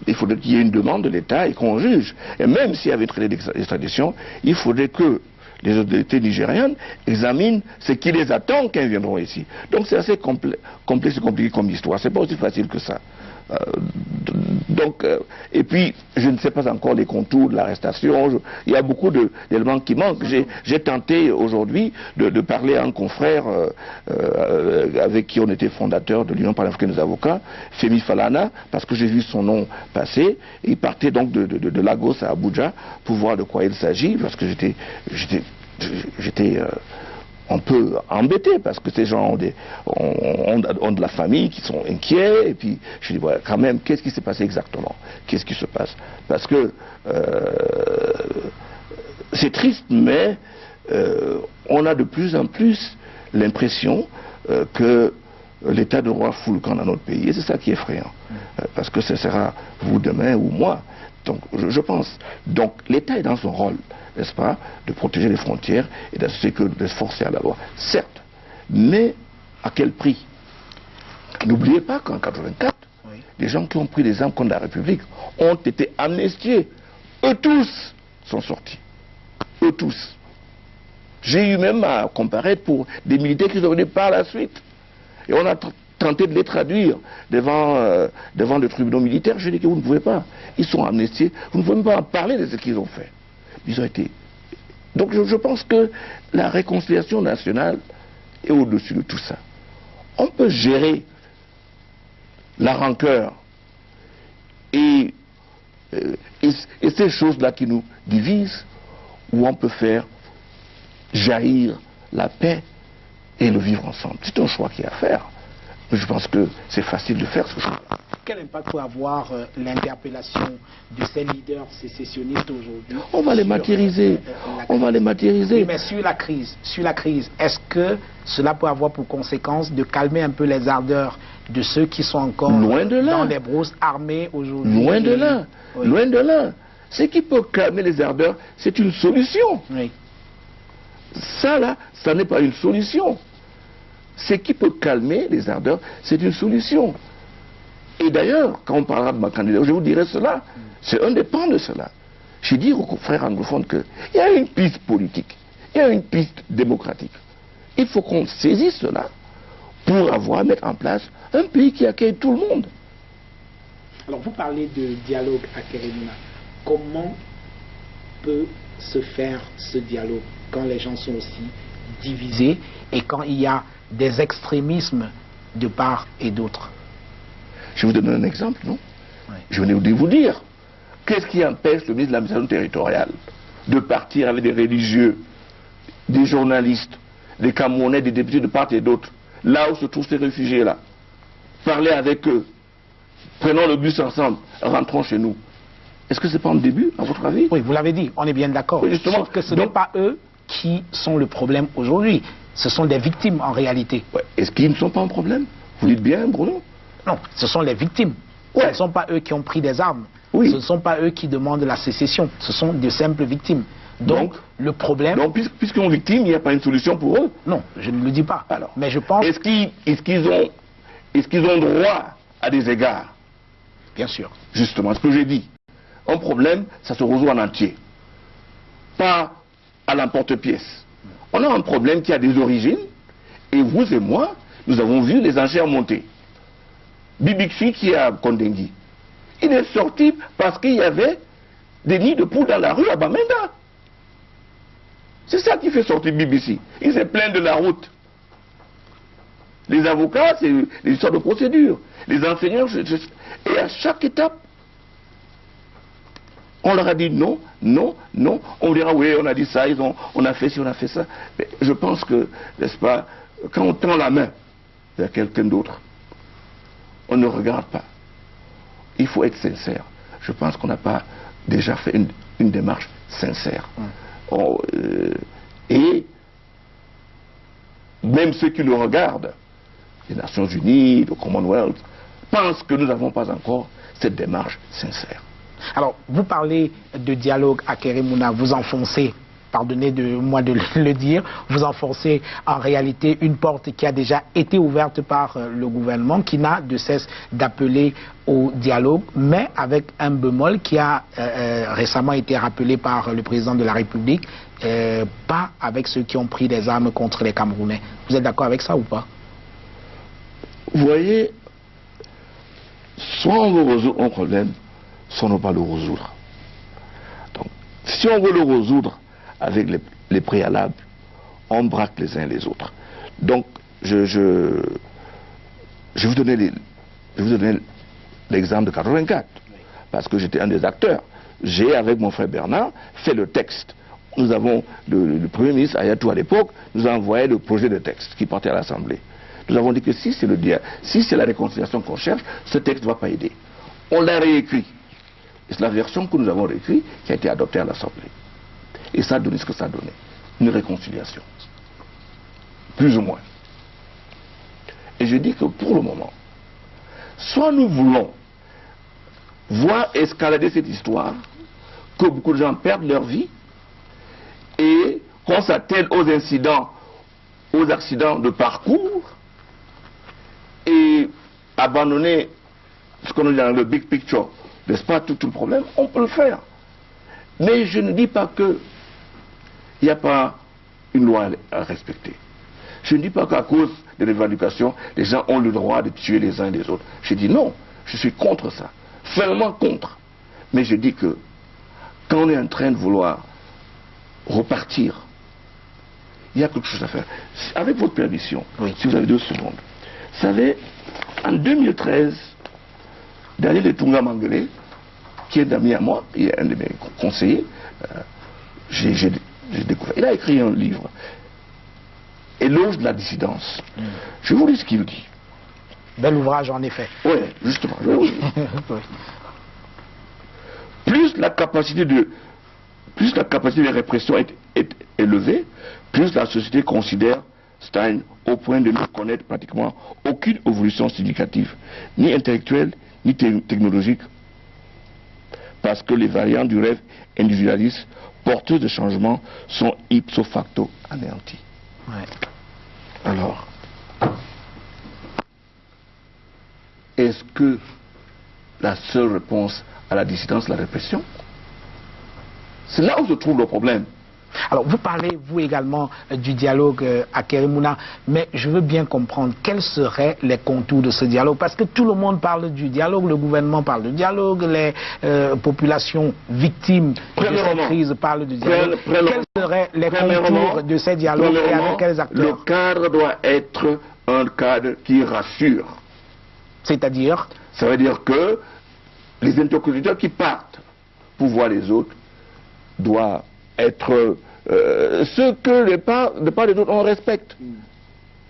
il faudrait qu'il y ait une demande de l'État et qu'on juge. Et même s'il y avait un traité d'extradition, il faudrait que les autorités nigériennes examinent ce qui les attend quand ils viendront ici. Donc c'est assez complexe et compliqué comme histoire. C'est pas aussi facile que ça. Et puis, je ne sais pas encore les contours de l'arrestation. Il y a beaucoup d'éléments qui manquent. J'ai tenté aujourd'hui de parler à un confrère avec qui on était fondateur de l'Union panafricaine des avocats, Femi Falana, parce que j'ai vu son nom passer. Il partait donc de Lagos à Abuja pour voir de quoi il s'agit, parce que j'étais un peu embêté, parce que ces gens ont de la famille qui sont inquiets, et puis je dis, voilà, quand même, qu'est-ce qui s'est passé exactement? Qu'est-ce qui se passe? Parce que c'est triste, mais on a de plus en plus l'impression que l'état de droit fout le camp dans notre pays, et c'est ça qui est effrayant, parce que ce sera vous demain ou moi. Donc, je pense. Donc, l'État est dans son rôle, n'est-ce pas, de protéger les frontières et de se forcer à la loi. Certes, mais à quel prix? N'oubliez pas qu'en 1984, les gens qui ont pris des armes contre la République ont été amnistiés. Eux tous sont sortis. Eux tous. J'ai eu même à comparaître pour des militaires qui sont venus par la suite. Et on a tenté de les traduire devant le tribunal militaire. Je dis que vous ne pouvez pas. Ils sont amnistiés. Vous ne pouvez même pas en parler de ce qu'ils ont fait. Ils ont été... Donc je pense que la réconciliation nationale est au-dessus de tout ça. On peut gérer la rancœur et ces choses-là qui nous divisent, ou on peut faire jaillir la paix et le vivre ensemble. C'est un choix qu'il y a à faire. Mais je pense que c'est facile de faire ce choix-là. Quel impact peut avoir l'interpellation de ces leaders sécessionnistes aujourd'hui? On va les martyriser. On va les martyriser. Oui, mais sur la crise, est-ce que cela peut avoir pour conséquence de calmer un peu les ardeurs de ceux qui sont encore dans les brousses armés aujourd'hui? Loin de là. Oui. Loin de là. Ce qui peut calmer les ardeurs, c'est une solution. Oui. Ça, là, ça n'est pas une solution. Ce qui peut calmer les ardeurs, c'est une solution. Et d'ailleurs, quand on parlera de ma candidature, je vous dirai cela. C'est un des pans de cela. J'ai dit aux frères anglophones qu'il y a une piste politique, il y a une piste démocratique. Il faut qu'on saisisse cela pour mettre en place un pays qui accueille tout le monde. Alors vous parlez de dialogue à Keremouna. Comment peut se faire ce dialogue quand les gens sont aussi divisés et quand il y a des extrémismes de part et d'autre? Je vais vous donner un exemple, non? Oui. Je venais de vous dire, qu'est-ce qui empêche le ministre de l'administration territoriale de partir avec des religieux, des journalistes, des Camerounais, des députés de part et d'autre, là où se trouvent ces réfugiés-là, parler avec eux, prenons le bus ensemble, rentrons chez nous? Est-ce que ce n'est pas un début, à votre avis? Oui, vous l'avez dit, on est bien d'accord. Oui, sauf que ce n'est pas eux qui sont le problème aujourd'hui. Ce sont des victimes en réalité. Ouais. Est-ce qu'ils ne sont pas un problème? Vous dites bien, Bruno? Non, ce sont les victimes. Ouais. Ce ne sont pas eux qui ont pris des armes. Oui. Ce ne sont pas eux qui demandent la sécession. Ce sont de simples victimes. Donc le problème... Donc, puisqu'ils sont victimes, il n'y a pas une solution pour eux? Non, je ne le dis pas. Alors, mais je pense... Est-ce qu'ils ont droit à des égards? Bien sûr. Justement, ce que j'ai dit. Un problème, ça se résout en entier. Pas à l'emporte-pièce. On a un problème qui a des origines, et vous et moi, nous avons vu les enchères monter. Bibixi qui est à Kondengui, il est sorti parce qu'il y avait des nids de poules dans la rue à Bamenda. C'est ça qui fait sortir BBC. Il s'est plaint de la route. Les avocats, c'est des histoires de procédure. Les enseignants, et à chaque étape, on leur a dit non, non, non. On dira oui, on a dit ça, on a fait ci, on a fait ça. Mais je pense que, n'est-ce pas, quand on tend la main vers quelqu'un d'autre, on ne regarde pas. Il faut être sincère. Je pense qu'on n'a pas déjà fait une démarche sincère. Et même ceux qui nous regardent, les Nations Unies, le Commonwealth, pensent que nous n'avons pas encore cette démarche sincère. Alors, vous parlez de dialogue à Keremouna, vous enfoncez, pardonnez-moi de le dire, vous enfoncez en réalité une porte qui a déjà été ouverte par le gouvernement, qui n'a de cesse d'appeler au dialogue, mais avec un bémol qui a récemment été rappelé par le président de la République, pas avec ceux qui ont pris des armes contre les Camerounais. Vous êtes d'accord avec ça ou pas? Vous voyez, soit on veut résoudre un problème, soit on ne veut pas le résoudre. Donc, si on veut le résoudre avec les préalables, on braque les uns les autres. Donc, je vais vous donner l'exemple de 84, parce que j'étais un des acteurs. J'ai, avec mon frère Bernard, fait le texte. Nous avons, le Premier ministre Ayatou à l'époque, nous a envoyé le projet de texte qui partait à l'Assemblée. Nous avons dit que si c'est la réconciliation qu'on cherche, ce texte ne va pas aider. On l'a réécrit. Et c'est la version que nous avons réécrite qui a été adoptée à l'Assemblée. Et ça a donné ce que ça a donné. Une réconciliation. Plus ou moins. Et je dis que pour le moment, soit nous voulons voir escalader cette histoire, que beaucoup de gens perdent leur vie, et qu'on s'attelle aux incidents, aux accidents de parcours, et abandonner ce qu'on dit dans le big picture, n'est-ce pas, tout le problème, on peut le faire. Mais je ne dis pas que il n'y a pas une loi à respecter. Je ne dis pas qu'à cause de l'évaluation, les gens ont le droit de tuer les uns les autres. Je dis non, je suis contre ça, fermement contre. Mais je dis que quand on est en train de vouloir repartir, il y a quelque chose à faire. Avec votre permission, oui. Si vous avez 2 secondes. Vous savez, en 2013, Daniel Etunga Mangele, qui est un ami à moi, il est un de mes conseillers, j'ai découvert. Il a écrit un livre, Éloge de la dissidence. Je vous lis ce qu'il dit. Bel ouvrage en effet. Oui, justement. Oui. Plus la capacité de répression est élevée, plus la société considère Stein au point de ne connaître pratiquement aucune évolution significative, ni intellectuelle, ni technologique, parce que les variantes du rêve individualiste, porteuses de changement, sont ipso facto anéanties. Ouais. Alors, est-ce que la seule réponse à la dissidence, la répression? C'est là où se trouve le problème. Alors, vous parlez, vous également, du dialogue à Keremouna, mais je veux bien comprendre quels seraient les contours de ce dialogue, parce que tout le monde parle du dialogue, le gouvernement parle du dialogue, les populations victimes de cette crise parlent du dialogue. Quels seraient les contours de ce dialogue et avec quels acteurs? Le cadre doit être un cadre qui rassure. C'est-à-dire? Ça veut dire que les interlocuteurs qui partent pour voir les autres doivent être ce que de part et d'autre on respecte. Vous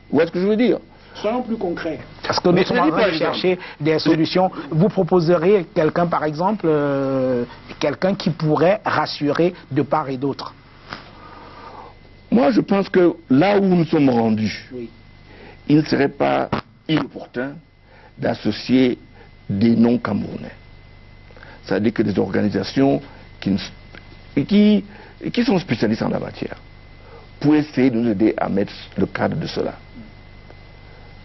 voyez ce que je veux dire? Soyons plus concrets. Parce que nous sommes en train de chercher des solutions. Vous proposeriez quelqu'un, par exemple, quelqu'un qui pourrait rassurer de part et d'autre? Moi, je pense que là où nous sommes rendus, oui, il ne serait pas inopportun d'associer des non-camerounais. C'est-à-dire que des organisations qui sont spécialistes en la matière, pour essayer de nous aider à mettre le cadre de cela.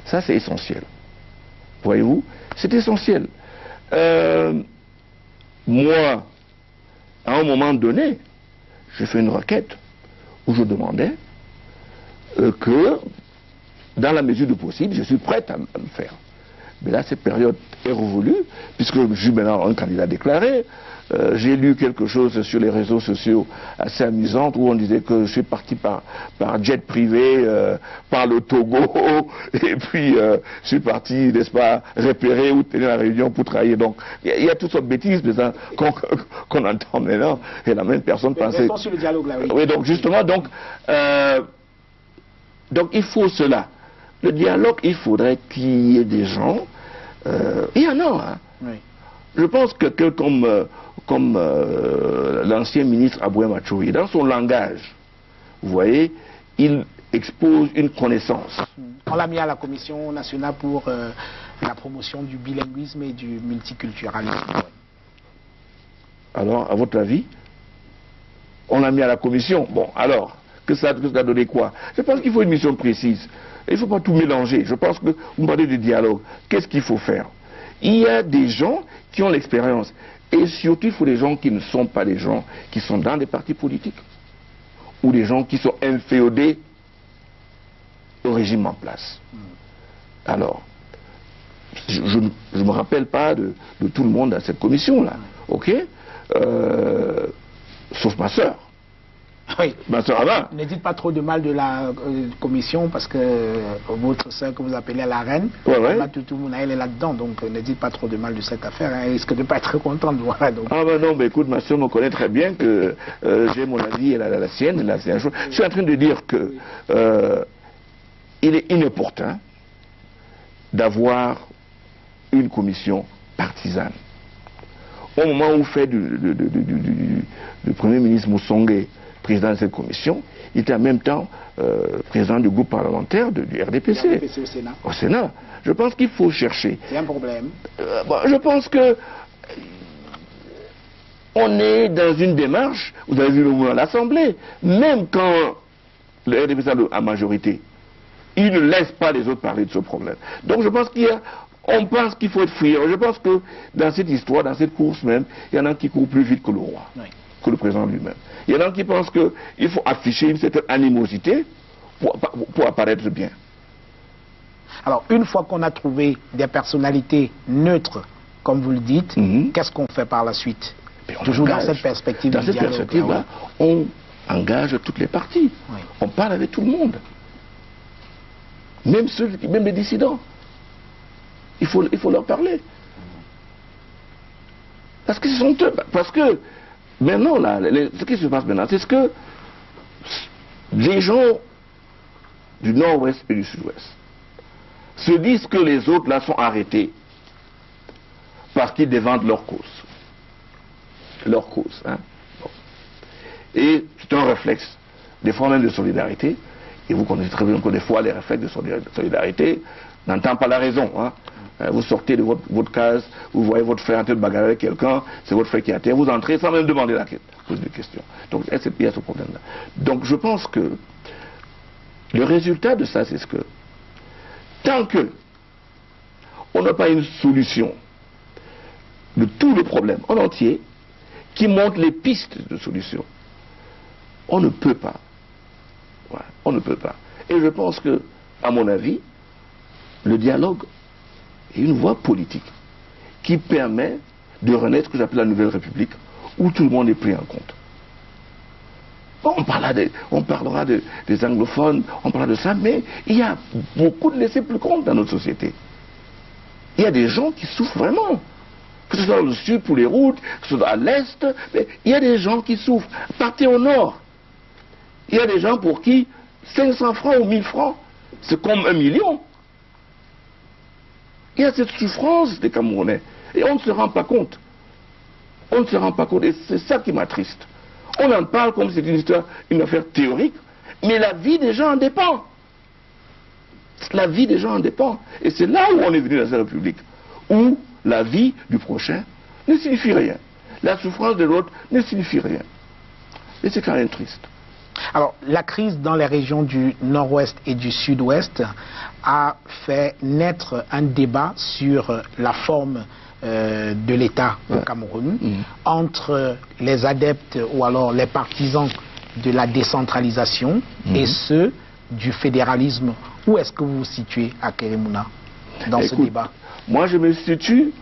Ça, c'est essentiel. Voyez-vous, c'est essentiel. Moi, à un moment donné, j'ai fait une requête où je demandais que, dans la mesure du possible, je suis prête à me faire. Mais là, cette période est révolue, puisque je suis maintenant un candidat déclaré. J'ai lu quelque chose sur les réseaux sociaux assez amusant où on disait que je suis parti par jet privé, par le Togo, et puis je suis parti, n'est-ce pas, repérer ou tenir la réunion pour travailler. Donc il y a toutes sortes de bêtises qu'on entend maintenant, et la même personne pensait... sur le dialogue là, oui. Oui, donc justement, donc il faut cela. Le dialogue, il faudrait qu'il y ait des gens, il y en a, hein. Oui. Je pense que comme l'ancien ministre Aboué Machoui. Dans son langage, vous voyez, il expose une connaissance. On l'a mis à la Commission nationale pour la promotion du bilinguisme et du multiculturalisme. Alors, à votre avis, on l'a mis à la Commission. Bon, alors, que ça a donné quoi? Je pense qu'il faut une mission précise. Il ne faut pas tout mélanger. Je pense que vous parlez de dialogue. Qu'est-ce qu'il faut faire? Il y a des gens qui ont l'expérience. Et surtout, il faut des gens qui ne sont pas des gens qui sont dans des partis politiques. Ou des gens qui sont inféodés au régime en place. Alors, je ne me rappelle pas de tout le monde dans cette commission-là. OK? Sauf ma soeur. Oui. Ma soeur Ava. Ne dites pas trop de mal de la commission parce que votre soeur que vous appelez la reine, Toutou Mounaël est là-dedans, donc ne dites pas trop de mal de cette affaire, hein, elle risque de ne pas être contente. Voilà, donc. Ah ben non, mais écoute, ma soeur me connaît très bien que j'ai mon avis, elle a la sienne, elle a la chose. Je suis en train de dire que il est inopportun d'avoir une commission partisane. Au moment où fait du Premier ministre Moussongé président de cette commission, il était en même temps président du groupe parlementaire du RDPC. Au Sénat. Au Sénat. Je pense qu'il faut chercher. C'est un problème. Je pense que on est dans une démarche, vous avez vu le mouvement à l'Assemblée, même quand le RDPC a majorité, il ne laisse pas les autres parler de ce problème. Donc je pense on pense qu'il faut être friand. Je pense que dans cette histoire, dans cette course même, il y en a qui courent plus vite que le roi, que le président lui-même. Il y en a qui pensent qu'il faut afficher une certaine animosité pour apparaître bien. Alors, une fois qu'on a trouvé des personnalités neutres, comme vous le dites, qu'est-ce qu'on fait par la suite? Toujours dans cette perspective. Dans cette perspective-là, on engage toutes les parties. Oui. On parle avec tout le monde. Même les dissidents. Il faut leur parler. Parce que ce sont eux. Parce que maintenant, là, ce qui se passe maintenant, c'est que les gens du nord-ouest et du sud-ouest se disent que les autres là sont arrêtés parce qu'ils défendent leur cause. Leur cause. Hein? Bon. Et c'est un réflexe, des fois même de solidarité. Et vous connaissez très bien que des fois les réflexes de solidarité n'entendent pas la raison. Hein? Vous sortez de votre case, vous voyez votre frère en train de bagarrer avec quelqu'un, c'est votre frère qui est à terre, vous entrez sans même demander la pose de question. Donc il y a ce problème-là. Donc je pense que le résultat de ça, c'est ce que tant que on n'a pas une solution de tout le problème en entier qui montre les pistes de solution, on ne peut pas. Voilà, on ne peut pas. Et je pense que, à mon avis, le dialogue est une voie politique qui permet de renaître ce que j'appelle la Nouvelle République, où tout le monde est pris en compte. Bon, on parlera des anglophones, on parlera de ça, mais il y a beaucoup de laissés plus compte dans notre société. Il y a des gens qui souffrent vraiment. Que ce soit dans le sud pour les routes, que ce soit à l'est, mais il y a des gens qui souffrent. Partez au nord. Il y a des gens pour qui 500 francs ou 1000 francs, c'est comme 1 million. Il y a cette souffrance des Camerounais. Et on ne se rend pas compte. On ne se rend pas compte. Et c'est ça qui m'attriste. On en parle comme si c'était une affaire théorique, mais la vie des gens en dépend. La vie des gens en dépend. Et c'est là où on est venu dans cette République, où la vie du prochain ne signifie rien. La souffrance de l'autre ne signifie rien. Et c'est quand même triste. Alors, la crise dans les régions du nord-ouest et du sud-ouest a fait naître un débat sur la forme de l'État au Cameroun entre les adeptes ou alors les partisans de la décentralisation et ceux du fédéralisme. Où est-ce que vous vous situez à Kérémouna dans ce débat? Moi, je me situe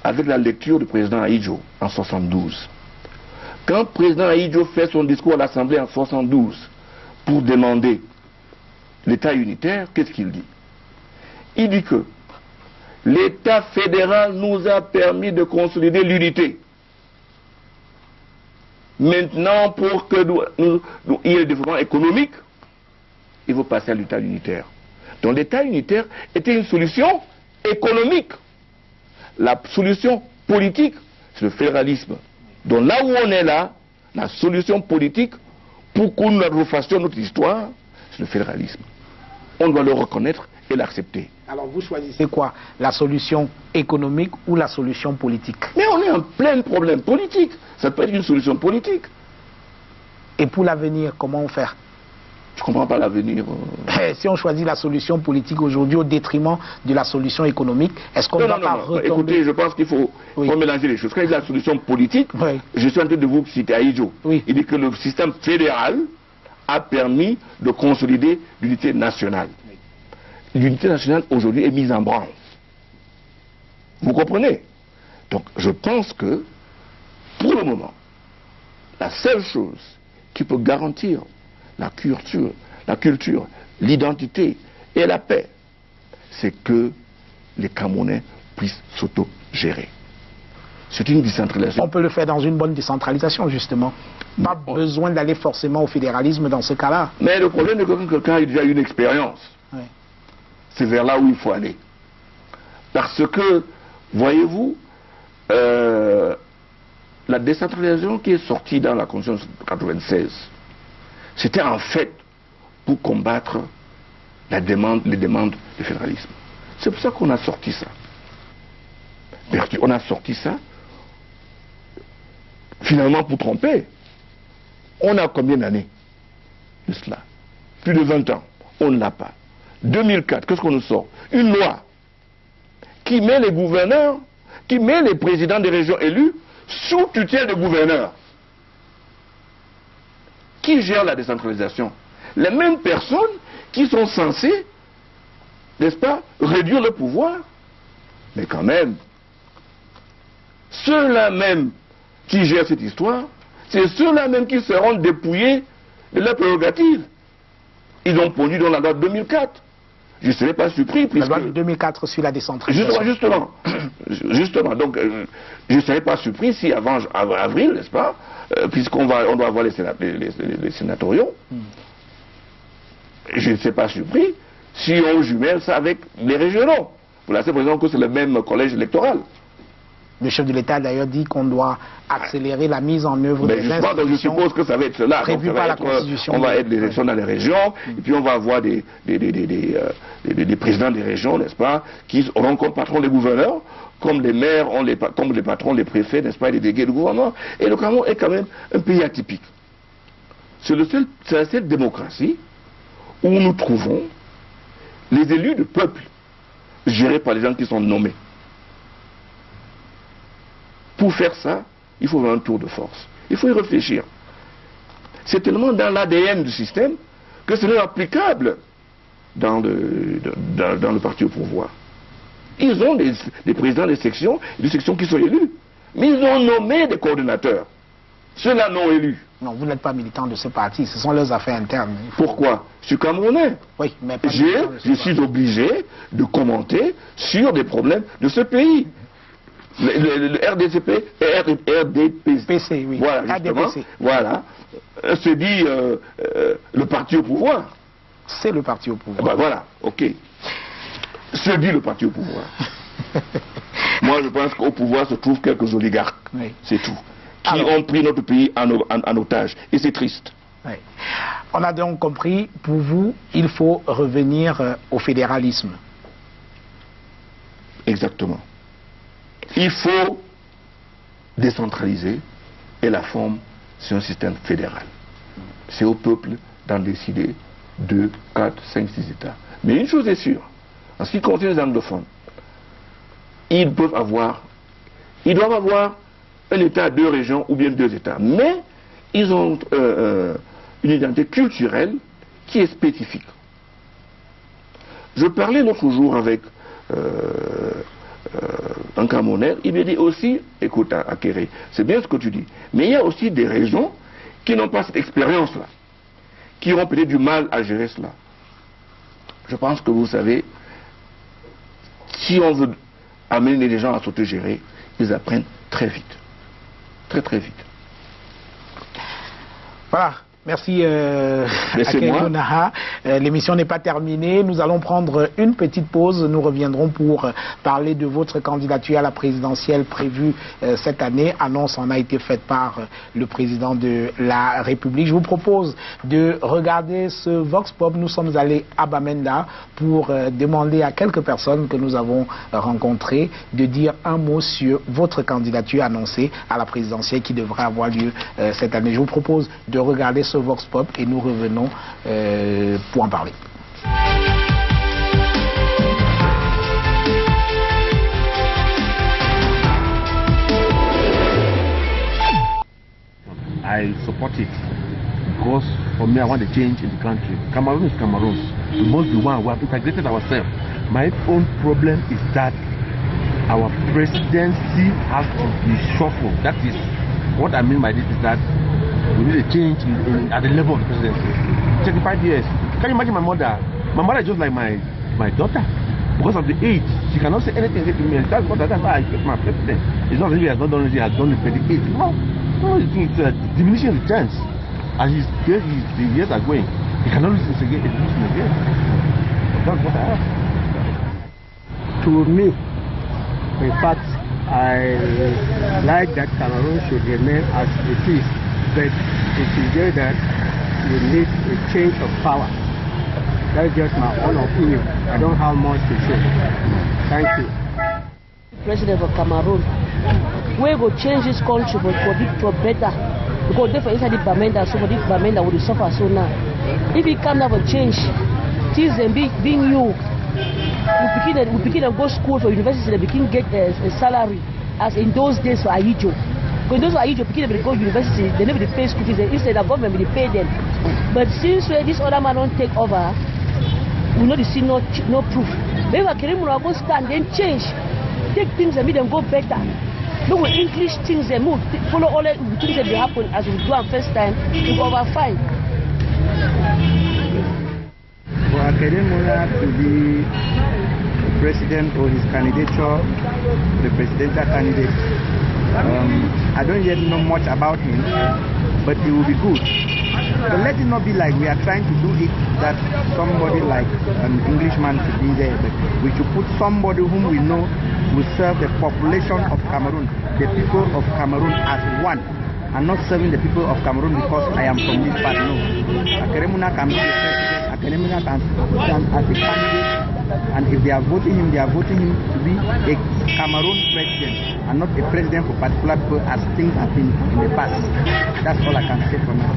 avec la lecture du président Ahidjo en 72. Quand le président Ahidjo fait son discours à l'Assemblée en 72 pour demander l'État unitaire, qu'est-ce qu'il dit? Il dit que l'État fédéral nous a permis de consolider l'unité. Maintenant, pour que il y ait le développement économique, il faut passer à l'État unitaire. Donc l'État unitaire était une solution économique. La solution politique, c'est le fédéralisme Donc là où on est là, la solution politique pour que nous refassions notre histoire, c'est le fédéralisme. On doit le reconnaître et l'accepter. Alors vous choisissez quoi? La solution économique ou la solution politique? Mais on est en plein problème politique. Ça peut être une solution politique. Et pour l'avenir, comment on fait? Je ne comprends pas l'avenir. Si on choisit la solution politique aujourd'hui au détriment de la solution économique, est-ce qu'on ne va pas retomber? Écoutez, je pense qu'il faut mélanger les choses. Quand il y a la solution politique, je suis en train de vous citer Aïdjo. Il dit que le système fédéral a permis de consolider l'unité nationale. L'unité nationale aujourd'hui est mise en branle. Vous comprenez? Donc je pense que, pour le moment, la seule chose qui peut garantir la culture, l'identité et la paix, c'est que les Camerounais puissent s'auto-gérer. C'est une décentralisation. On peut le faire dans une bonne décentralisation, justement. Pas besoin d'aller forcément au fédéralisme dans ce cas-là. Mais le problème, c'est que quand quelqu'un a déjà une expérience, c'est vers là où il faut aller. Parce que, voyez-vous, la décentralisation qui est sortie dans la Constitution de 1996, c'était en fait pour combattre les demandes du fédéralisme. C'est pour ça qu'on a sorti ça. On a sorti ça, finalement pour tromper. On a combien d'années de cela? Plus de 20 ans. On ne l'a pas. 2004, qu'est-ce qu'on nous sort? Une loi qui met les gouverneurs, qui met les présidents des régions élus sous tutelle de gouverneurs. Qui gère la décentralisation? Les mêmes personnes qui sont censées, n'est-ce pas, réduire le pouvoir. Mais quand même, ceux-là même qui gèrent cette histoire, c'est ceux-là même qui seront dépouillés de leurs prérogatives. Ils ont pondu dans la loi de 2004. Je ne serais pas surpris. La loi de 2004 sur la décentralisation. Justement. Donc, je ne serais pas surpris si avant avril, n'est-ce pas, puisqu'on doit avoir les sénatoriaux, je ne serais pas surpris si on jumelle ça avec les régionaux. Pour la simple raison que c'est le même collège électoral. Le chef de l'État a d'ailleurs dit qu'on doit accélérer la mise en œuvre des institutions. Donc je suppose que ça va être cela. Prévu par la Constitution. On va être des élections dans les régions, et puis on va avoir des présidents des régions, n'est-ce pas, qui auront comme patron les gouverneurs, comme les maires, comme les patrons, les préfets, n'est-ce pas, les délégués du gouvernement. Et le Cameroun est quand même un pays atypique. C'est la seule démocratie où nous trouvons les élus du peuple gérés par les gens qui sont nommés. Pour faire ça, il faut avoir un tour de force. Il faut y réfléchir. C'est tellement dans l'ADN du système que ce n'est applicable dans le parti au pouvoir. Ils ont des présidents des sections qui sont élus. Mais ils ont nommé des coordonnateurs. Ceux-là non élus. Non, vous n'êtes pas militant de ce parti, ce sont leurs affaires internes. Pourquoi? Je suis Camerounais. Oui, mais pas je suis obligé de commenter sur des problèmes de ce pays. Le RDCP, RDPC, oui. Voilà, justement, voilà, se dit le parti au pouvoir. C'est le parti au pouvoir. Ben voilà, ok. Se dit le parti au pouvoir. Moi, je pense qu'au pouvoir se trouvent quelques oligarques, c'est tout, qui ont pris notre pays en otage. Et c'est triste. Oui. On a donc compris, pour vous, il faut revenir au fédéralisme. Exactement. Il faut décentraliser et la forme, c'est un système fédéral. C'est au peuple d'en décider 2, 4, 5, 6 États. Mais une chose est sûre, en ce qui concerne les anglophones, ils doivent avoir un État, 2 régions ou bien 2 États. Mais ils ont une identité culturelle qui est spécifique. Je parlais l'autre jour avec un Camerounais, il me dit aussi, écoute Akere, c'est bien ce que tu dis, mais il y a aussi des régions qui n'ont pas cette expérience-là, qui auront peut-être du mal à gérer cela. Je pense que vous savez, si on veut amener les gens à s'autogérer, ils apprennent très vite. Très très vite. Voilà, Merci Akere Munaha. L'émission n'est pas terminée. Nous allons prendre une petite pause. Nous reviendrons pour parler de votre candidature à la présidentielle prévue cette année. Annonce en a été faite par le président de la République. Je vous propose de regarder ce Vox Pop. Nous sommes allés à Bamenda pour demander à quelques personnes que nous avons rencontrées de dire un mot sur votre candidature annoncée à la présidentielle qui devrait avoir lieu cette année. Je vous propose de regarder ce Vox Pop et nous revenons pour en parler. I support it because for me I want a change in the country. Cameroon is Cameroon. We must be one. We have integrated ourselves. My own problem is that our presidency has to be shuffled. That is what I mean by this is that we need a change at the level of the presidency. 35 years. Can you imagine my mother? My mother is just like my daughter. Because of the age, she cannot say anything to me. That's why I pick my president. It's not really he has not done anything, he has done it for the age. No, it's diminishing the chance. As the years are going, he cannot listen again. That's what I ask. To me, in fact, I like that Cameroon should remain as it is, but it is there that we need a change of power. That's just my own opinion. I don't have much to say. Thank you. President of Cameroon, we will change this country for better. Because they for inside the Bamenda, so for the Bamenda will suffer so now. If we can't have a change, things being you. We begin to go school for university, they begin get a salary as in those days for Ayijo. Because those for Ayijo, begin to go university, they never pay school fees, instead the government will pay them. But since this other man don't take over, we know they see no proof. Maybe Akere Munaha go stand and change, take things and make them go better. No with English things they move, follow all the things that will happen as we do our first time, we go over fine. For Akere Munaha to be president or his candidature, the presidential candidate, I don't yet know much about him, but he will be good. But let it not be like we are trying to do it that somebody like an Englishman should be there, but we should put somebody whom we know will serve the population of Cameroon, the people of Cameroon as one, and not serving the people of Cameroon because I am from this part. No. Akere Munaha can be a president, Akere Munaha can stand as a candidate, and if they are voting him to be a Cameroon president and not a president for particular people as things have been in the past. That's all I can say for now.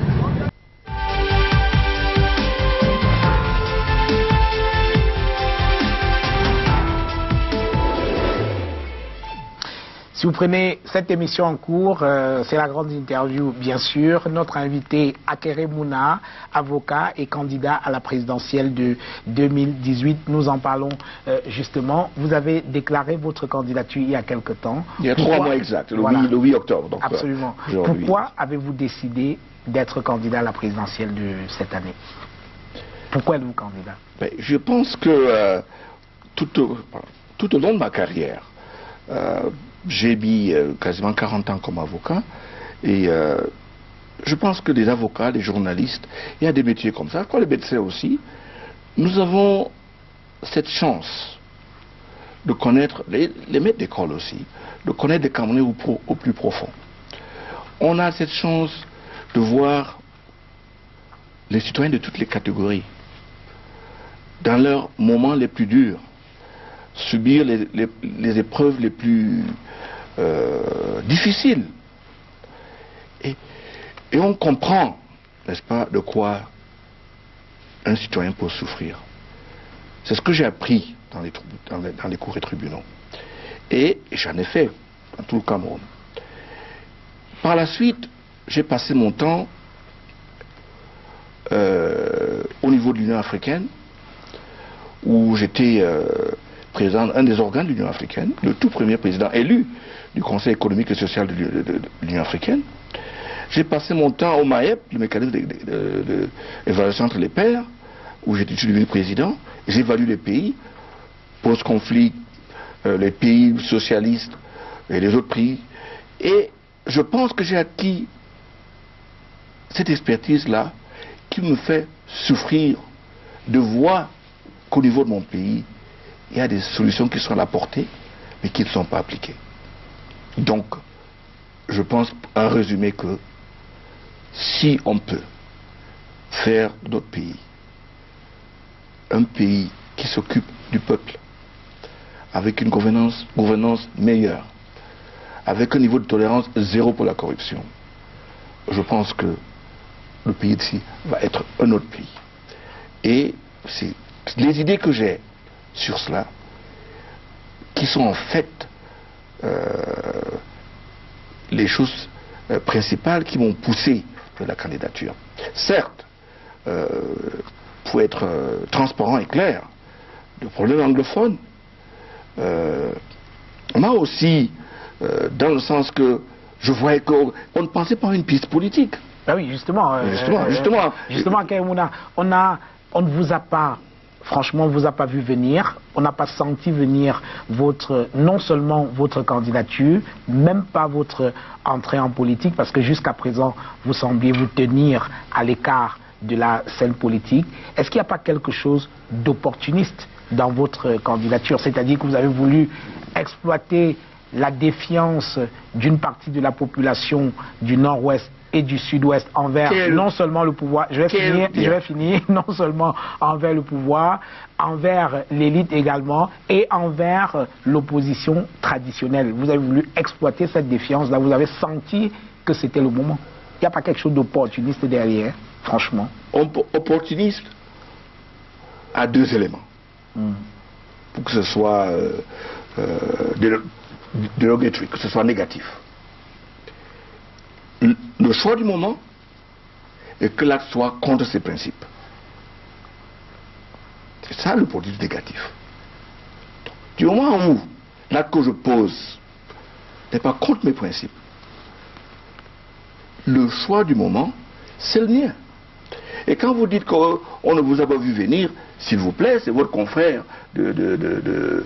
Si vous prenez cette émission en cours, c'est la grande interview, bien sûr. Notre invité, Akere Munaha, avocat et candidat à la présidentielle de 2018. Nous en parlons justement. Vous avez déclaré votre candidature il y a quelque temps. Il y a 3 mois exact, le 8 octobre. Donc, absolument. Pourquoi avez-vous décidé d'être candidat à la présidentielle de cette année? Pourquoi êtes-vous candidat? Je pense que tout au long de ma carrière, j'ai mis quasiment 40 ans comme avocat et je pense que les avocats, les journalistes, il y a des métiers comme ça, quoi les médecins aussi, nous avons cette chance de connaître, les maîtres d'école aussi, de connaître des Camerounais au plus profond. On a cette chance de voir les citoyens de toutes les catégories dans leurs moments les plus durs, subir les épreuves les plus difficiles. Et on comprend, n'est-ce pas, de quoi un citoyen peut souffrir. C'est ce que j'ai appris dans les cours et tribunaux. Et j'en ai fait dans tout le Cameroun. Par la suite, j'ai passé mon temps au niveau de l'Union africaine, où j'étais président, un des organes de l'Union africaine, le tout premier président élu du Conseil économique et social de l'Union africaine. J'ai passé mon temps au MAEP, le mécanisme d'évaluation entre les pairs, où j'étais devenu président. J'évalue les pays, post-conflit, les pays socialistes et les autres pays. Et je pense que j'ai acquis cette expertise-là qui me fait souffrir de voir qu'au niveau de mon pays, il y a des solutions qui sont à la portée, mais qui ne sont pas appliquées. Donc, je pense, en résumé, que si on peut faire de notre pays un pays qui s'occupe du peuple, avec une gouvernance meilleure, avec un niveau de tolérance zéro pour la corruption, je pense que le pays d'ici va être un autre pays. Et c'est les idées que j'ai sur cela, qui sont en fait les choses principales qui m'ont poussé vers la candidature. Certes, pour être transparent et clair, le problème anglophone m'a aussi, dans le sens que je voyais qu'on ne pensait pas à une piste politique. Ah oui, justement, Kaïmouna, on ne vous a pas, franchement, on ne vous a pas vu venir, on n'a pas senti venir non seulement votre candidature, même pas votre entrée en politique, parce que jusqu'à présent, vous sembliez vous tenir à l'écart de la scène politique. Est-ce qu'il n'y a pas quelque chose d'opportuniste dans votre candidature? C'est-à-dire que vous avez voulu exploiter la défiance d'une partie de la population du Nord-Ouest et du Sud-Ouest envers non seulement le pouvoir, je vais finir, non seulement envers le pouvoir, envers l'élite également, et envers l'opposition traditionnelle. Vous avez voulu exploiter cette défiance-là, vous avez senti que c'était le moment. Il n'y a pas quelque chose d'opportuniste derrière, franchement. Opportuniste à deux éléments. Pour que ce soit dérogatory, que ce soit négatif. Le choix du moment et que l'acte soit contre ses principes. C'est ça le produit négatif. Du moment où l'acte que je pose n'est pas contre mes principes, le choix du moment, c'est le mien. Et quand vous dites qu'on ne vous a pas vu venir, s'il vous plaît, c'est votre confrère de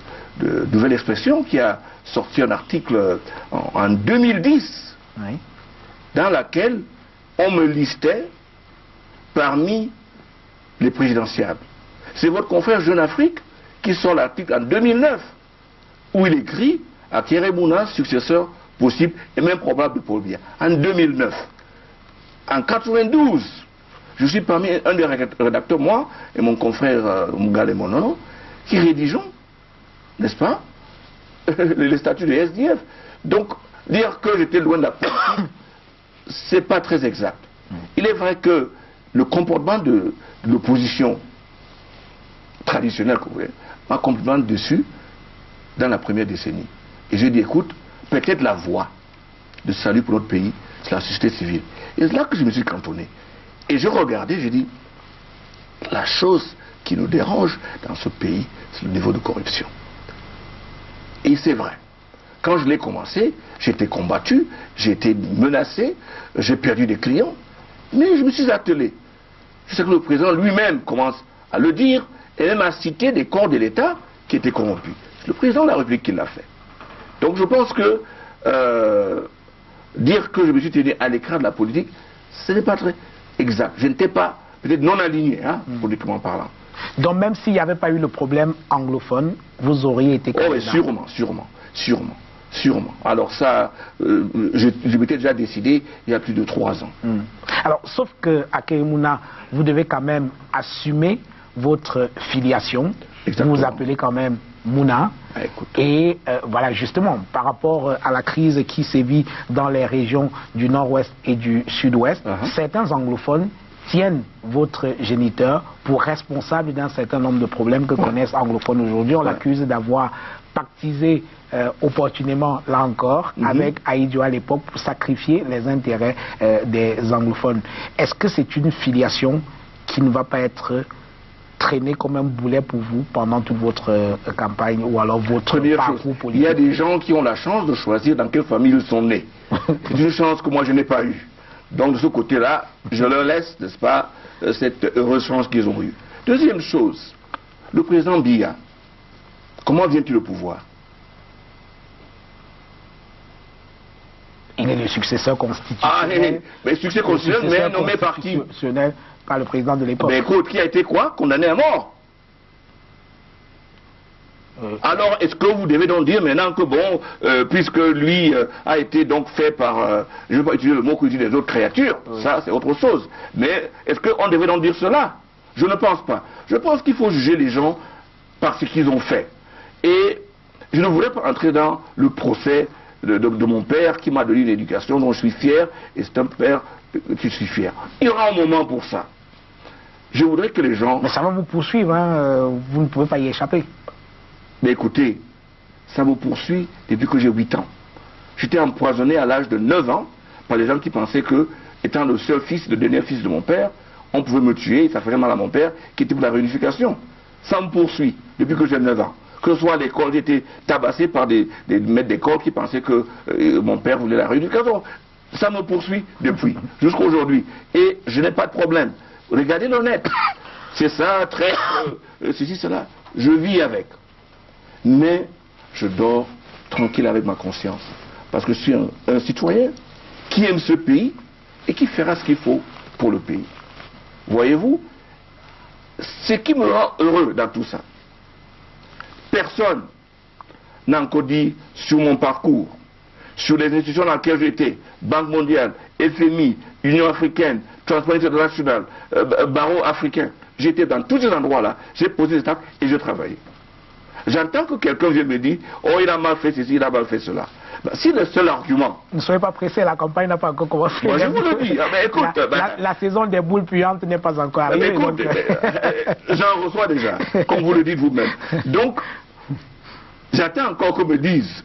Nouvelle Expression qui a sorti un article en 2010, oui, dans laquelle on me listait parmi les présidentiables. C'est votre confrère Jeune Afrique qui sort l'article en 2009, où il écrit à Thierry Mouna, successeur possible et même probable de Paul Biya, en 2009. En 92, je suis parmi un des rédacteurs, moi et mon confrère Mugale Monono, qui rédigeons, n'est-ce pas, les statuts de SDF. Donc, dire que j'étais loin de la politique, c'est pas très exact. Il est vrai que le comportement de l'opposition traditionnelle m'a complètement déçu dans la première décennie. Et je dis, écoute, peut-être la voie de salut pour notre pays, c'est la société civile. Et c'est là que je me suis cantonné. Et je regardais, j'ai dit, la chose qui nous dérange dans ce pays, c'est le niveau de corruption. Et c'est vrai. Quand je l'ai commencé, j'ai été combattu, j'ai été menacé, j'ai perdu des clients, mais je me suis attelé. Je sais que le président lui-même commence à le dire, et même à citer des corps de l'État qui étaient corrompus. C'est le président de la République qui l'a fait. Donc je pense que dire que je me suis tenu à l'écran de la politique, ce n'est pas très exact. Je n'étais pas, peut-être non aligné, hein, politiquement parlant. Donc même s'il n'y avait pas eu le problème anglophone, vous auriez été candidat. Oh, oui, sûrement. Alors ça, je m'étais déjà décidé il y a plus de 3 ans. Alors, sauf que à Kaïmouna, vous devez quand même assumer votre filiation. Exactement. Vous vous appelez quand même Mouna. Et voilà, justement, par rapport à la crise qui sévit dans les régions du Nord-Ouest et du Sud-Ouest, certains anglophones tiennent votre géniteur pour responsable d'un certain nombre de problèmes que connaissent anglophones aujourd'hui. On l'accuse d'avoir pactisé opportunément, là encore, avec Aïdjo à l'époque pour sacrifier les intérêts des anglophones. Est-ce que c'est une filiation qui ne va pas être traînée comme un boulet pour vous pendant toute votre campagne ou alors votre parcours politique? Il y a des gens qui ont la chance de choisir dans quelle famille ils sont nés. C'est une chance que moi je n'ai pas eue. Donc de ce côté-là, je leur laisse, n'est-ce pas, cette heureuse chance qu'ils ont eue. Deuxième chose, le président Biya, comment vient-il au pouvoir? Il est le successeur constitutionnel. Mais succès constitutionnel, mais nommé par qui? Par le président de l'époque. Mais écoute, qui a été quoi? Condamné à mort. Alors, est-ce que vous devez donc dire maintenant que bon, puisque lui a été donc fait par, je ne vais pas utiliser le mot qu'utilisent les autres créatures, ça c'est autre chose. Mais est-ce qu'on devait donc dire cela? Je ne pense pas. Je pense qu'il faut juger les gens par ce qu'ils ont fait. Et je ne voudrais pas entrer dans le procès de mon père qui m'a donné une éducation dont je suis fier, et c'est un père qui je suis fier. Il y aura un moment pour ça. Je voudrais que les gens... Mais ça va vous poursuivre, hein, vous ne pouvez pas y échapper. Mais écoutez, ça me poursuit depuis que j'ai 8 ans. J'étais empoisonné à l'âge de 9 ans par les gens qui pensaient que, étant le seul fils, le dernier fils de mon père, on pouvait me tuer, et ça ferait mal à mon père, qui était pour la réunification. Ça me poursuit depuis que j'ai 9 ans. Que ce soit à l'école, j'ai été tabassé par des maîtres d'école qui pensaient que mon père voulait la réunification. Ça me poursuit depuis, jusqu'à aujourd'hui. Et je n'ai pas de problème. Regardez l'honnête. C'est ça, très... ceci, cela. Je vis avec. Mais je dors tranquille avec ma conscience. Parce que je suis un citoyen qui aime ce pays et qui fera ce qu'il faut pour le pays. Voyez-vous, ce qui me rend heureux dans tout ça, personne n'a encore dit sur mon parcours, sur les institutions dans lesquelles j'étais, Banque mondiale, FMI, Union africaine, Transparency International, Barreau africain. J'étais dans tous ces endroits-là, j'ai posé des actes et je travaillais. J'entends que quelqu'un vient me dire, oh il a mal fait ceci, il a mal fait cela. Ben, si le seul argument... Ne soyez pas pressé, la campagne n'a pas encore commencé. Moi je vous le dis, mais écoute... la saison des boules puantes n'est pas encore arrivée. Écoute, j'en reçois déjà, comme vous le dites vous-même. Donc, j'attends encore qu'on me dise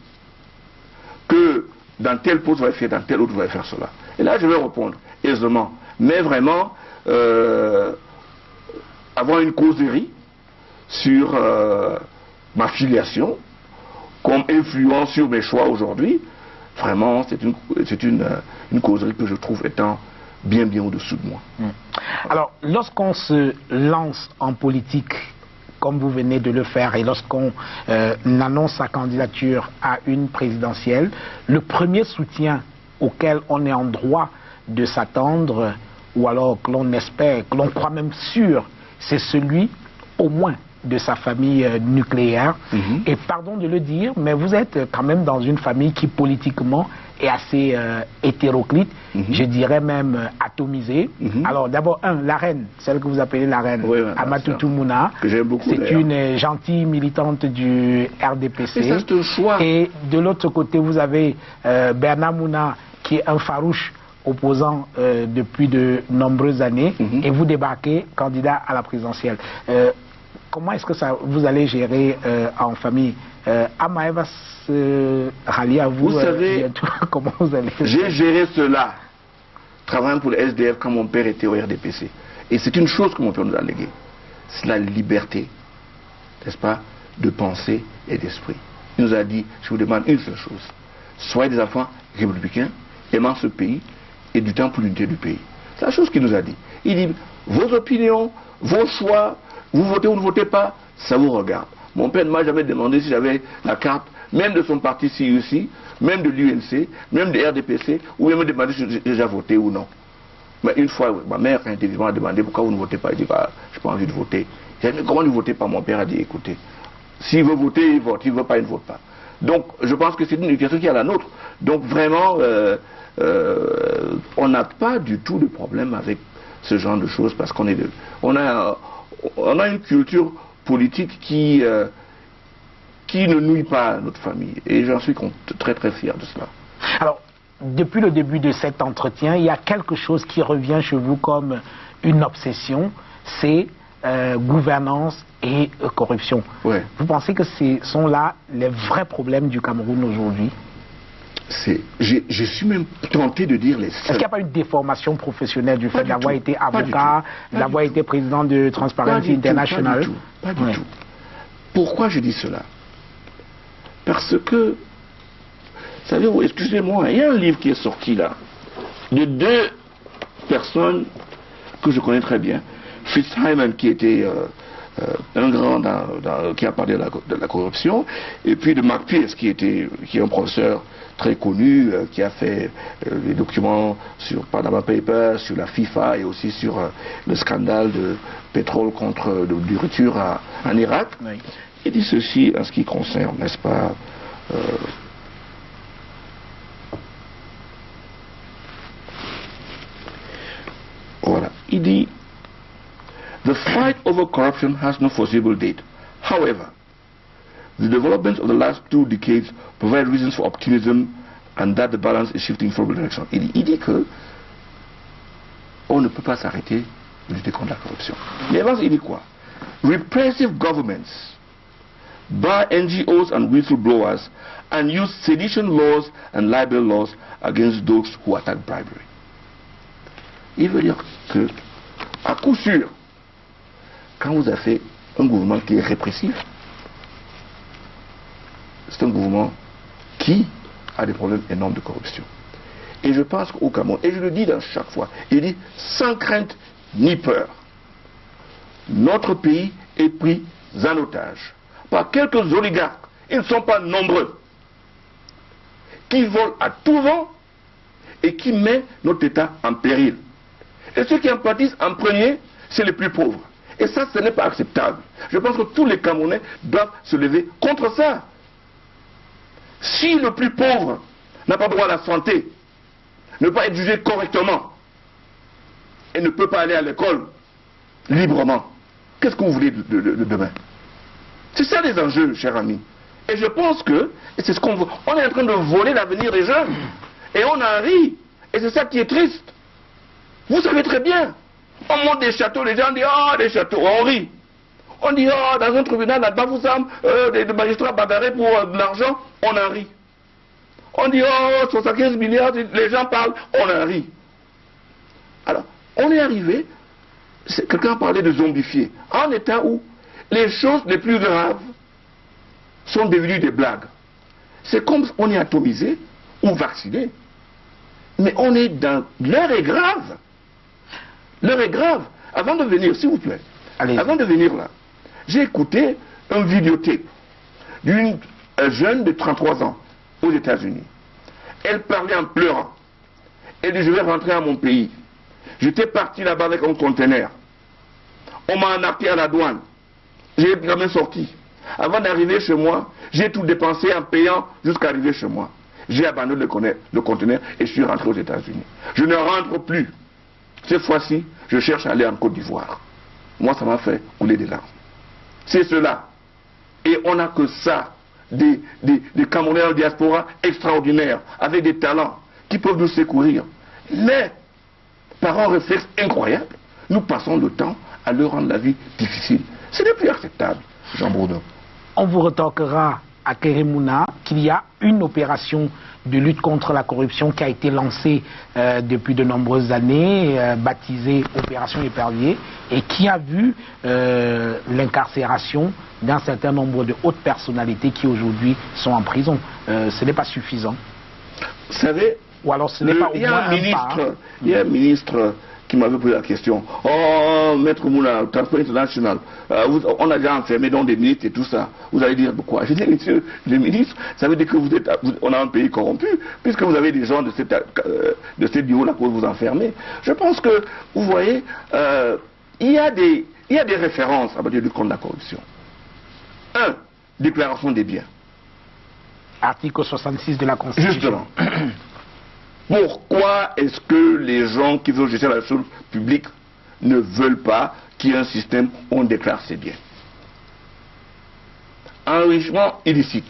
que dans tel poste vous allez faire, dans tel autre vous allez faire cela. Et là je vais répondre aisément. Mais vraiment, avoir une causerie sur ma filiation comme influence sur mes choix aujourd'hui, vraiment c'est une causerie que je trouve étant bien au-dessous de moi. Alors, lorsqu'on se lance en politique, comme vous venez de le faire, et lorsqu'on annonce sa candidature à une présidentielle, le premier soutien auquel on est en droit de s'attendre, ou alors que l'on espère, que l'on croit même sûr, c'est celui, au moins, de sa famille nucléaire. Et pardon de le dire, mais vous êtes quand même dans une famille qui politiquement est assez hétéroclite, je dirais même atomisée. Alors d'abord, la reine, celle que vous appelez la reine, Amatoutou Mouna, c'est une gentille militante du RDPC. Et ça, c'est un choix. Et de l'autre côté, vous avez Bernard Mouna, qui est un farouche opposant depuis de nombreuses années, et vous débarquez candidat à la présidentielle. Comment est-ce que vous allez gérer en famille? Amae va se rallier à vous. Vous savez, comment vous allez... J'ai géré cela, travaillant pour le SDF quand mon père était au RDPC. Et c'est une chose que mon père nous a léguée. C'est la liberté, n'est-ce pas, de pensée et d'esprit. Il nous a dit, je vous demande une seule chose. Soyez des enfants républicains, aimant ce pays et du temps pour l'unité du pays. C'est la chose qu'il nous a dit. Il dit, vos opinions, vos choix, vous votez ou ne votez pas, ça vous regarde. Mon père ne m'a jamais demandé si j'avais la carte, même de son parti CUC, même de l'UNC, même de RDPC, ou même me demander si j'ai déjà voté ou non. Mais une fois, ma mère intelligemment a demandé pourquoi vous ne votez pas. Elle dit, bah, je n'ai pas envie de voter. J'ai dit, comment ne votez pas? Mon père a dit, écoutez, s'il veut voter, il vote, s'il ne veut pas, il ne vote pas. Donc, je pense que c'est une éducation qui est la nôtre. Donc, vraiment, on n'a pas du tout de problème avec ce genre de choses, parce qu'on on a une culture politique qui ne nuit pas à notre famille. Et j'en suis très très fier de cela. Alors, depuis le début de cet entretien, il y a quelque chose qui revient chez vous comme une obsession, c'est gouvernance et corruption. Ouais. Vous pensez que ce sont là les vrais problèmes du Cameroun aujourd'hui? Je suis même tenté de dire les seuls. Est-ce qu'il n'y a pas une déformation professionnelle du fait d'avoir été avocat, d'avoir été président de Transparency International? Pas du tout. Pourquoi je dis cela? Parce que, vous savez, excusez-moi, il y a un livre qui est sorti là, de deux personnes que je connais très bien. Fitzhyman, qui était un grand qui a parlé de la corruption, et puis de Mark Pierce, qui est un professeur très connu, qui a fait des documents sur Panama Papers, sur la FIFA et aussi sur le scandale de pétrole contre du rupture en Irak. Oui. Il dit ceci en ce qui concerne, n'est-ce pas, voilà, il dit the fight over corruption has no foreseeable date. However, the developments of the last 2 decades provide reasons for optimism and that the balance is shifting in favorable direction. Il dit que on ne peut pas s'arrêter de lutter contre la corruption. Mais avant, il dit quoi? Repressive governments by NGOs and whistleblowers and use sedition laws and libel laws against those who attack bribery. Il veut dire que, à coup sûr, quand vous avez un gouvernement qui est répressif, c'est un gouvernement qui a des problèmes énormes de corruption. Et je pense qu'au Cameroun, et je le dis dans chaque fois, il dit sans crainte ni peur, notre pays est pris en otage par quelques oligarques, ils ne sont pas nombreux, qui volent à tout vent et qui mettent notre État en péril. Et ceux qui en pâtissent en premier, c'est les plus pauvres. Et ça, ce n'est pas acceptable. Je pense que tous les Camerounais doivent se lever contre ça. Si le plus pauvre n'a pas droit à la santé, ne peut pas être jugé correctement, et ne peut pas aller à l'école librement, qu'est-ce que vous voulez de demain? C'est ça les enjeux, chers amis. Et je pense que, et c'est ce qu'on veut, on est en train de voler l'avenir des jeunes. Et on en rit. Et c'est ça qui est triste. Vous savez très bien. On monte des châteaux, les gens disent, ah, des châteaux, on rit. On dit, oh, dans un tribunal, à Bafoussam, des magistrats bagarrés pour de l'argent, on en rit. On dit, oh, 75 milliards, les gens parlent, on en rit. Alors, on est arrivé, quelqu'un parlait de zombifier, en état où les choses les plus graves sont devenues des blagues. C'est comme si on est atomisé ou vacciné. Mais on est dans... L'heure est grave. L'heure est grave. Avant de venir, s'il vous plaît, avant de venir là, j'ai écouté un vidéotape d'une jeune de 33 ans aux États-Unis. Elle parlait en pleurant. Elle dit, je vais rentrer à mon pays. J'étais parti là-bas avec un conteneur. On m'a arnaqué à la douane. J'ai jamais sorti. Avant d'arriver chez moi, j'ai tout dépensé en payant jusqu'à arriver chez moi. J'ai abandonné le conteneur et je suis rentré aux États-Unis. Je ne rentre plus. Cette fois-ci, je cherche à aller en Côte d'Ivoire. Moi, ça m'a fait couler des larmes. C'est cela. Et on n'a que ça. Des Camerounais en diaspora extraordinaires, avec des talents, qui peuvent nous secourir. Mais, par un réflexe incroyable, nous passons le temps à leur rendre la vie difficile. Ce n'est plus acceptable, Jean Bourdon. On vous retorquera à Keremouna qu'il y a une opération de lutte contre la corruption qui a été lancée depuis de nombreuses années, baptisée Opération Épervier, et qui a vu l'incarcération d'un certain nombre de hautes personnalités qui aujourd'hui sont en prison. Ce n'est pas suffisant. Vous savez, ou alors ce n'est pas au moins un pas. Il y a un ministre qui m'avait posé la question. Oh, Maître Mouna, Transport International, on a déjà enfermé dans des ministres et tout ça. Vous allez dire quoi? Je dis, monsieur le ministre, ça veut dire que on a un pays corrompu, puisque vous avez des gens de cette niveau-là pour vous enfermer. Je pense que, vous voyez, il y a des références à partir du contre la corruption. 1. Déclaration des biens. Article 66 de la Constitution. Justement. Pourquoi est-ce que les gens qui veulent gérer la chose publique ne veulent pas qu'il y ait un système où on déclare ses biens? Enrichissement illicite.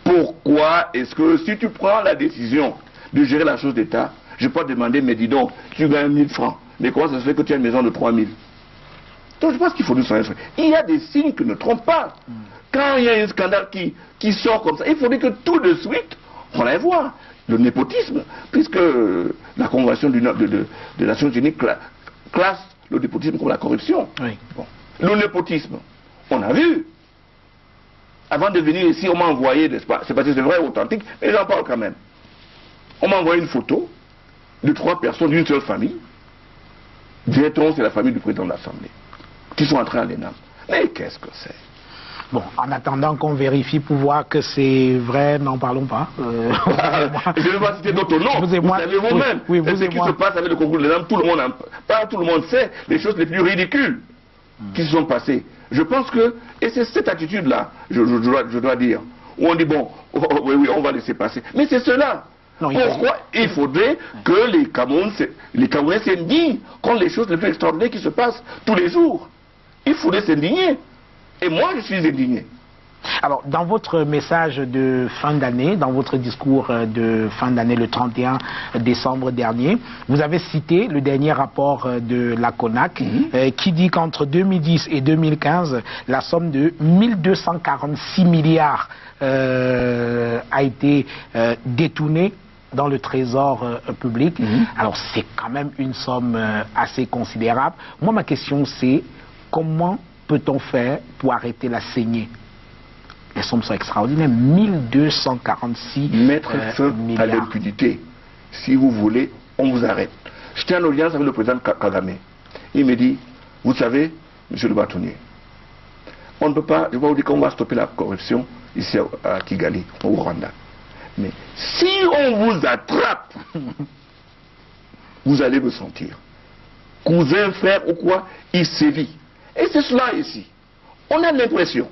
Pourquoi est-ce que si tu prends la décision de gérer la chose d'État, je peux te demander, mais dis donc, tu gagnes 1000 francs, mais comment ça se fait que tu as une maison de 3000? Donc je pense qu'il faut nous s'en. Il y a des signes qui ne trompent pas. Quand il y a un scandale qui sort comme ça, il faudrait que tout de suite, on aille voir. Le népotisme, puisque la Convention des Nations Unies classe le népotisme comme la corruption. Oui. Bon. Le népotisme, on a vu. Avant de venir ici, on m'a envoyé, n'est-ce pas, c'est parce que c'est vrai, authentique, mais j'en parle quand même. On m'a envoyé une photo de 3 personnes d'une seule famille. Directement, c'est la famille du président de l'Assemblée. qui sont entrés à l'ENAM. Mais qu'est-ce que c'est? Bon, en attendant qu'on vérifie pour voir que c'est vrai, n'en parlons pas. Je ne vais pas citer d'autres noms. Vous savez vous-même. Oui, ce qui se passe avec le concours de l'ENAM, pas tout le monde sait les choses les plus ridicules qui se sont passées. Je pense que, et c'est cette attitude-là, je dois dire, où on dit, bon, oui, on va laisser passer. Mais c'est cela. Non, pourquoi il faudrait que les Camerounais s'indignent contre les choses les plus extraordinaires qui se passent tous les jours? Il faudrait s'indigner. Et moi, je suis indigné. Alors, dans votre message de fin d'année, dans votre discours de fin d'année, le 31 décembre dernier, vous avez cité le dernier rapport de la CONAC qui dit qu'entre 2010 et 2015, la somme de 1246 milliards a été détournée dans le trésor public. Alors, c'est quand même une somme assez considérable. Moi, ma question, c'est comment peut-on faire pour arrêter la saignée? Les sommes sont extraordinaires, 1246 mettre fin à l'impunité. Si vous voulez, on vous arrête. J'étais en audience avec le président Kagame. Il me dit, vous savez, monsieur le bâtonnier, on ne peut pas, je vais vous dire qu'on va stopper la corruption ici à Kigali, au Rwanda. Mais si on vous attrape, vous allez me sentir. Cousin, frère ou quoi, il sévit. Et c'est cela ici. On a l'impression.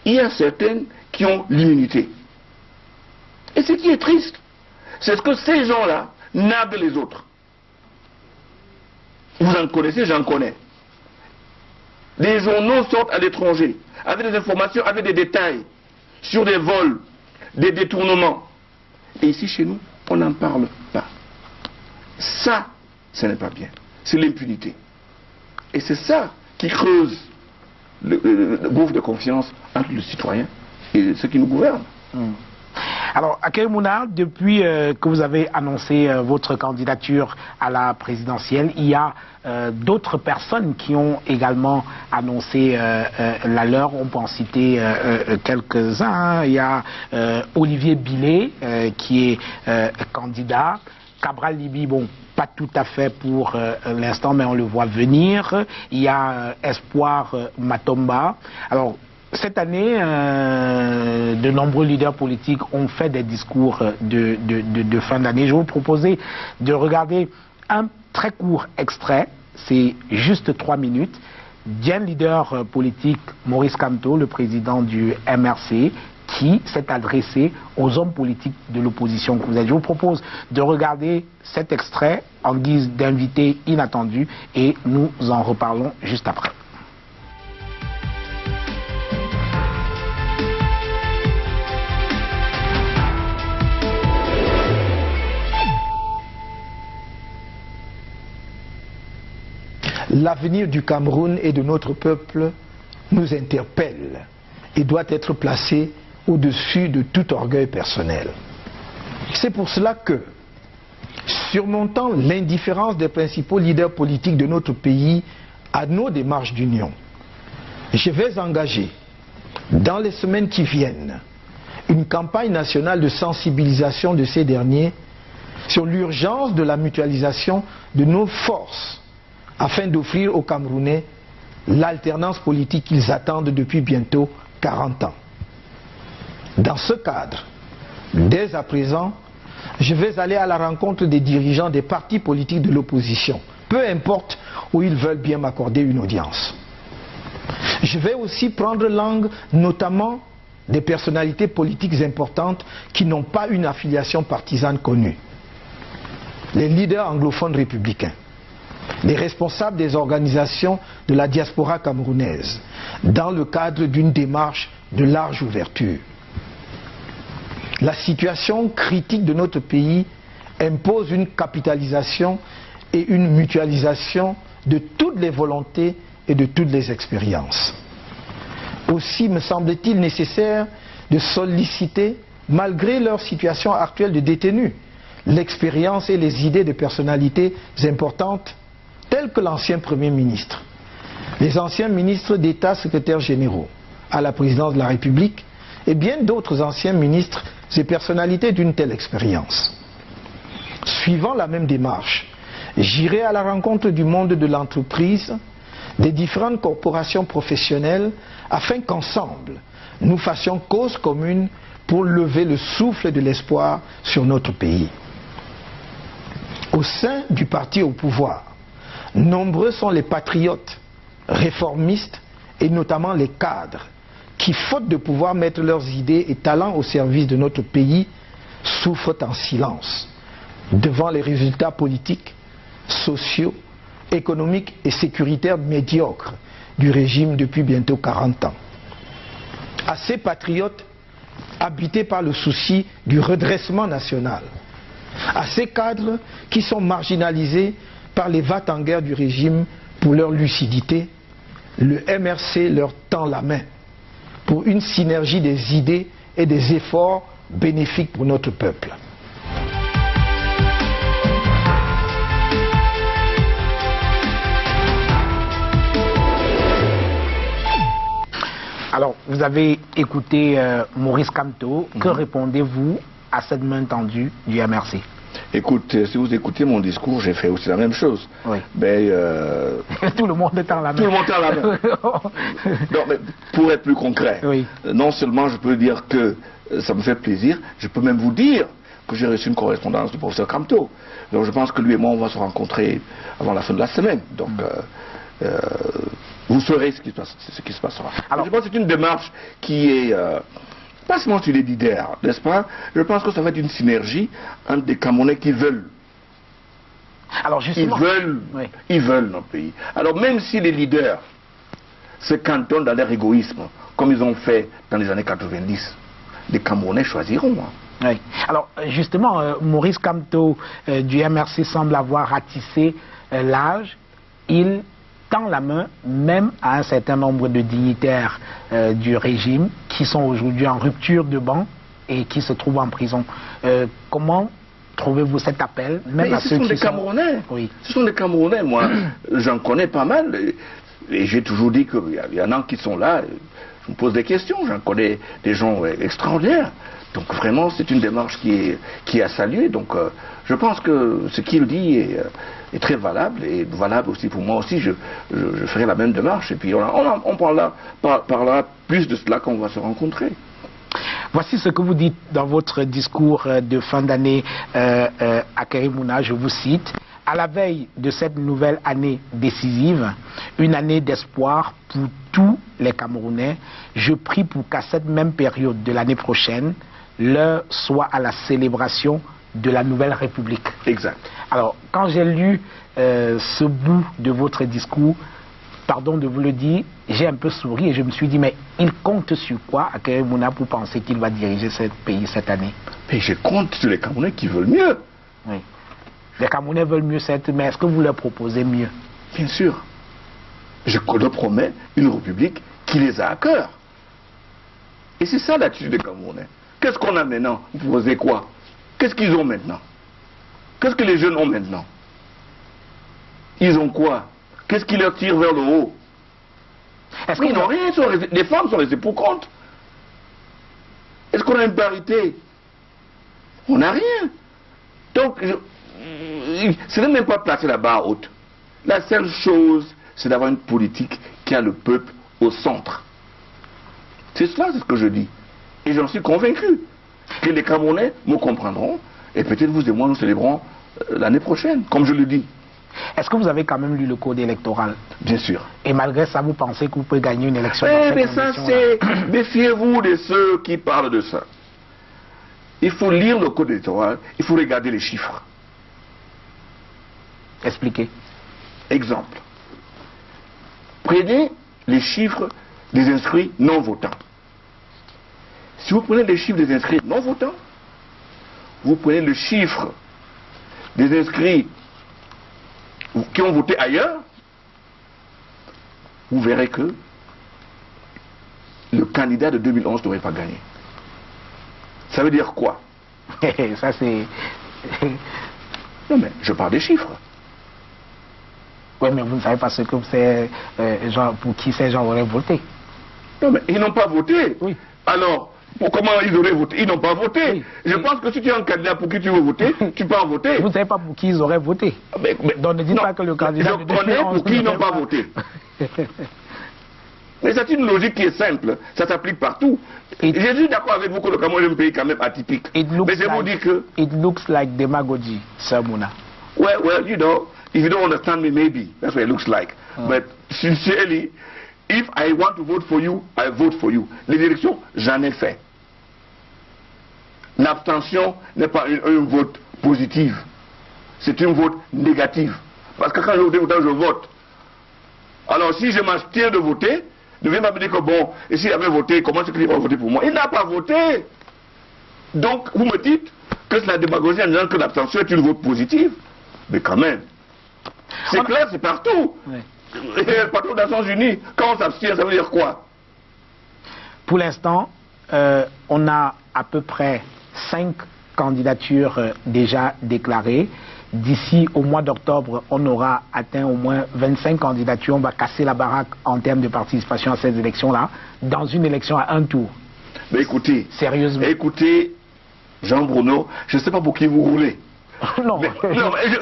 Il y a certains qui ont l'immunité. Et ce qui est triste, c'est que ces gens-là naguent les autres. Vous en connaissez, j'en connais. Les journaux sortent à l'étranger, avec des informations, avec des détails, sur des vols, des détournements. Et ici, chez nous, on n'en parle pas. Ça, ce n'est pas bien. C'est l'impunité. Et c'est ça qui creuse le gouffre de confiance entre le citoyen et ceux qui nous gouvernent. Alors, Akai Mouna, depuis que vous avez annoncé votre candidature à la présidentielle, il y a d'autres personnes qui ont également annoncé la leur. On peut en citer quelques-uns. Il y a Olivier Billet qui est candidat. Cabral Libi, bon, pas tout à fait pour l'instant, mais on le voit venir. Il y a Espoir Matomba. Alors, cette année, de nombreux leaders politiques ont fait des discours de fin d'année. Je vais vous proposer de regarder un très court extrait, c'est juste 3 minutes, d'un leader politique, Maurice Kamto, le président du MRC, qui s'est adressé aux hommes politiques de l'opposition que vous êtes. Je vous propose de regarder cet extrait en guise d'invité inattendu et nous en reparlons juste après. L'avenir du Cameroun et de notre peuple nous interpelle et doit être placé au-dessus de tout orgueil personnel. C'est pour cela que, surmontant l'indifférence des principaux leaders politiques de notre pays à nos démarches d'union, je vais engager, dans les semaines qui viennent, une campagne nationale de sensibilisation de ces derniers sur l'urgence de la mutualisation de nos forces afin d'offrir aux Camerounais l'alternance politique qu'ils attendent depuis bientôt 40 ans. Dans ce cadre, dès à présent, je vais aller à la rencontre des dirigeants des partis politiques de l'opposition, peu importe où ils veulent bien m'accorder une audience. Je vais aussi prendre langue notamment des personnalités politiques importantes qui n'ont pas une affiliation partisane connue. Les leaders anglophones républicains, les responsables des organisations de la diaspora camerounaise, dans le cadre d'une démarche de large ouverture. La situation critique de notre pays impose une capitalisation et une mutualisation de toutes les volontés et de toutes les expériences. Aussi me semble-t-il nécessaire de solliciter, malgré leur situation actuelle de détenus, l'expérience et les idées de personnalités importantes tels que l'ancien Premier ministre, les anciens ministres d'État secrétaires généraux à la présidence de la République et bien d'autres anciens ministres et personnalités d'une telle expérience. Suivant la même démarche, j'irai à la rencontre du monde de l'entreprise, des différentes corporations professionnelles afin qu'ensemble, nous fassions cause commune pour lever le souffle de l'espoir sur notre pays. Au sein du parti au pouvoir, nombreux sont les patriotes, réformistes et notamment les cadres qui, faute de pouvoir mettre leurs idées et talents au service de notre pays, souffrent en silence devant les résultats politiques, sociaux, économiques et sécuritaires médiocres du régime depuis bientôt 40 ans. À ces patriotes habités par le souci du redressement national, à ces cadres qui sont marginalisés par les va-t-en-guerre du régime pour leur lucidité, le MRC leur tend la main pour une synergie des idées et des efforts bénéfiques pour notre peuple. Alors, vous avez écouté Maurice Kamto. Que répondez-vous à cette main tendue du MRC? Écoute, si vous écoutez mon discours, j'ai fait aussi la même chose. Oui. Mais, tout le monde tend la main. Tout le monde tend la main. Non, mais pour être plus concret, oui. Non seulement je peux dire que ça me fait plaisir, je peux même vous dire que j'ai reçu une correspondance du professeur Kamto. Donc je pense que lui et moi, on va se rencontrer avant la fin de la semaine. Donc, vous saurez ce qui se passera. Alors, je pense que c'est une démarche qui est pas seulement sur les leaders, n'est-ce pas? Je pense que ça va être une synergie entre des Camerounais qui veulent. Alors justement, ils veulent notre pays. Alors même si les leaders se cantonnent dans leur égoïsme, comme ils ont fait dans les années 90, les Camerounais choisiront. Oui. Alors justement, Maurice Kamto du MRC semble avoir ratissé l'âge. Il tend la main même à un certain nombre de dignitaires du régime qui sont aujourd'hui en rupture de banc et qui se trouvent en prison. Comment trouvez-vous cet appel, même à ceux qui sont... des Camerounais. Oui. Ce sont des Camerounais. Moi, j'en connais pas mal. Et j'ai toujours dit qu'il y en a qui sont là. Je me pose des questions. J'en connais des gens extraordinaires. Donc vraiment, c'est une démarche qui est à saluer. Donc je pense que ce qu'il dit est très valable et valable aussi pour moi aussi. Je ferai la même démarche et puis on parlera plus de cela quand on va se rencontrer. Voici ce que vous dites dans votre discours de fin d'année à Kerimuna, je vous cite. À la veille de cette nouvelle année décisive, une année d'espoir pour tous les Camerounais, je prie pour qu'à cette même période de l'année prochaine, l'heure soit à la célébration de la nouvelle République. Exact. Alors, quand j'ai lu ce bout de votre discours, pardon de vous le dire, j'ai un peu souri et je me suis dit, mais il compte sur quoi à Kerimuna pour penser qu'il va diriger ce pays cette année? Mais je compte sur les Camerounais qui veulent mieux. Oui. Les Camerounais veulent mieux, certes, mais est-ce que vous leur proposez mieux? Bien sûr. Je leur promets une République qui les a à cœur. Et c'est ça l'attitude des Camerounais. Qu'est-ce qu'on a maintenant? Vous proposez quoi? Qu'est-ce qu'ils ont maintenant? Qu'est-ce que les jeunes ont maintenant? Ils ont quoi? Qu'est-ce qui leur tire vers le haut? Ils n'ont rien, les femmes sont laissées pour compte. Est-ce qu'on a une parité? On n'a rien. Donc, ce n'est même pas placer la barre haute. La seule chose, c'est d'avoir une politique qui a le peuple au centre. C'est cela, c'est ce que je dis. Et j'en suis convaincu que les Camerounais me comprendront et peut-être vous et moi nous célébrons l'année prochaine, comme je le dis. Est-ce que vous avez quand même lu le code électoral? Bien sûr. Et malgré ça, vous pensez que vous pouvez gagner une élection? Mais ça, c'est... Méfiez-vous de ceux qui parlent de ça. Il faut lire le code électoral, il faut regarder les chiffres. Expliquez. Exemple. Prenez les chiffres des inscrits non votants. Si vous prenez les chiffres des inscrits non votants, vous prenez le chiffre des inscrits qui ont voté ailleurs, vous verrez que le candidat de 2011 n'aurait pas gagné. Ça veut dire quoi? Ça c'est... Non mais je parle des chiffres. Oui, mais vous ne savez pas ce que c'est, pour qui ces gens auraient voté. Non mais ils n'ont pas voté. Oui. Alors, comment ils auraient voté? Ils n'ont pas voté. Oui. Je pense que si tu es un candidat pour qui tu veux voter, tu peux en voter. Vous ne savez pas pour qui ils auraient voté. Mais, donc ne dites pas que le candidat... Je connais pour qui ils n'ont pas voté. Mais c'est une logique qui est simple, ça s'applique partout. Je suis d'accord avec vous que le Cameroun est un pays quand même atypique. Mais je vous dis que... It looks like demagogy, Sir Mouna. Well, you know, if you don't understand me, maybe. That's what it looks like. But sincerely, if I want to vote for you, I vote for you. Les élections, j'en ai fait. L'abstention n'est pas un vote positif. C'est un vote négatif. Parce que quand je vote, alors si je m'abstiens de voter, ne viens pas me dire que bon, et s'il avait voté, comment est-ce qu'il va voter pour moi? Il n'a pas voté. Donc, vous me dites que c'est la démagogie en disant que l'abstention est une vote positive. Mais quand même, c'est clair, c'est partout. Oui. Et partout aux Nations Unies, quand on s'abstient, ça veut dire quoi? Pour l'instant, on a à peu près 5 candidatures déjà déclarées. D'ici au mois d'octobre, on aura atteint au moins 25 candidatures. On va casser la baraque en termes de participation à ces élections-là, dans une élection à un tour. Mais écoutez, sérieusement. Écoutez, Jean-Bruno, je ne sais pas pour qui vous roulez. Non, mais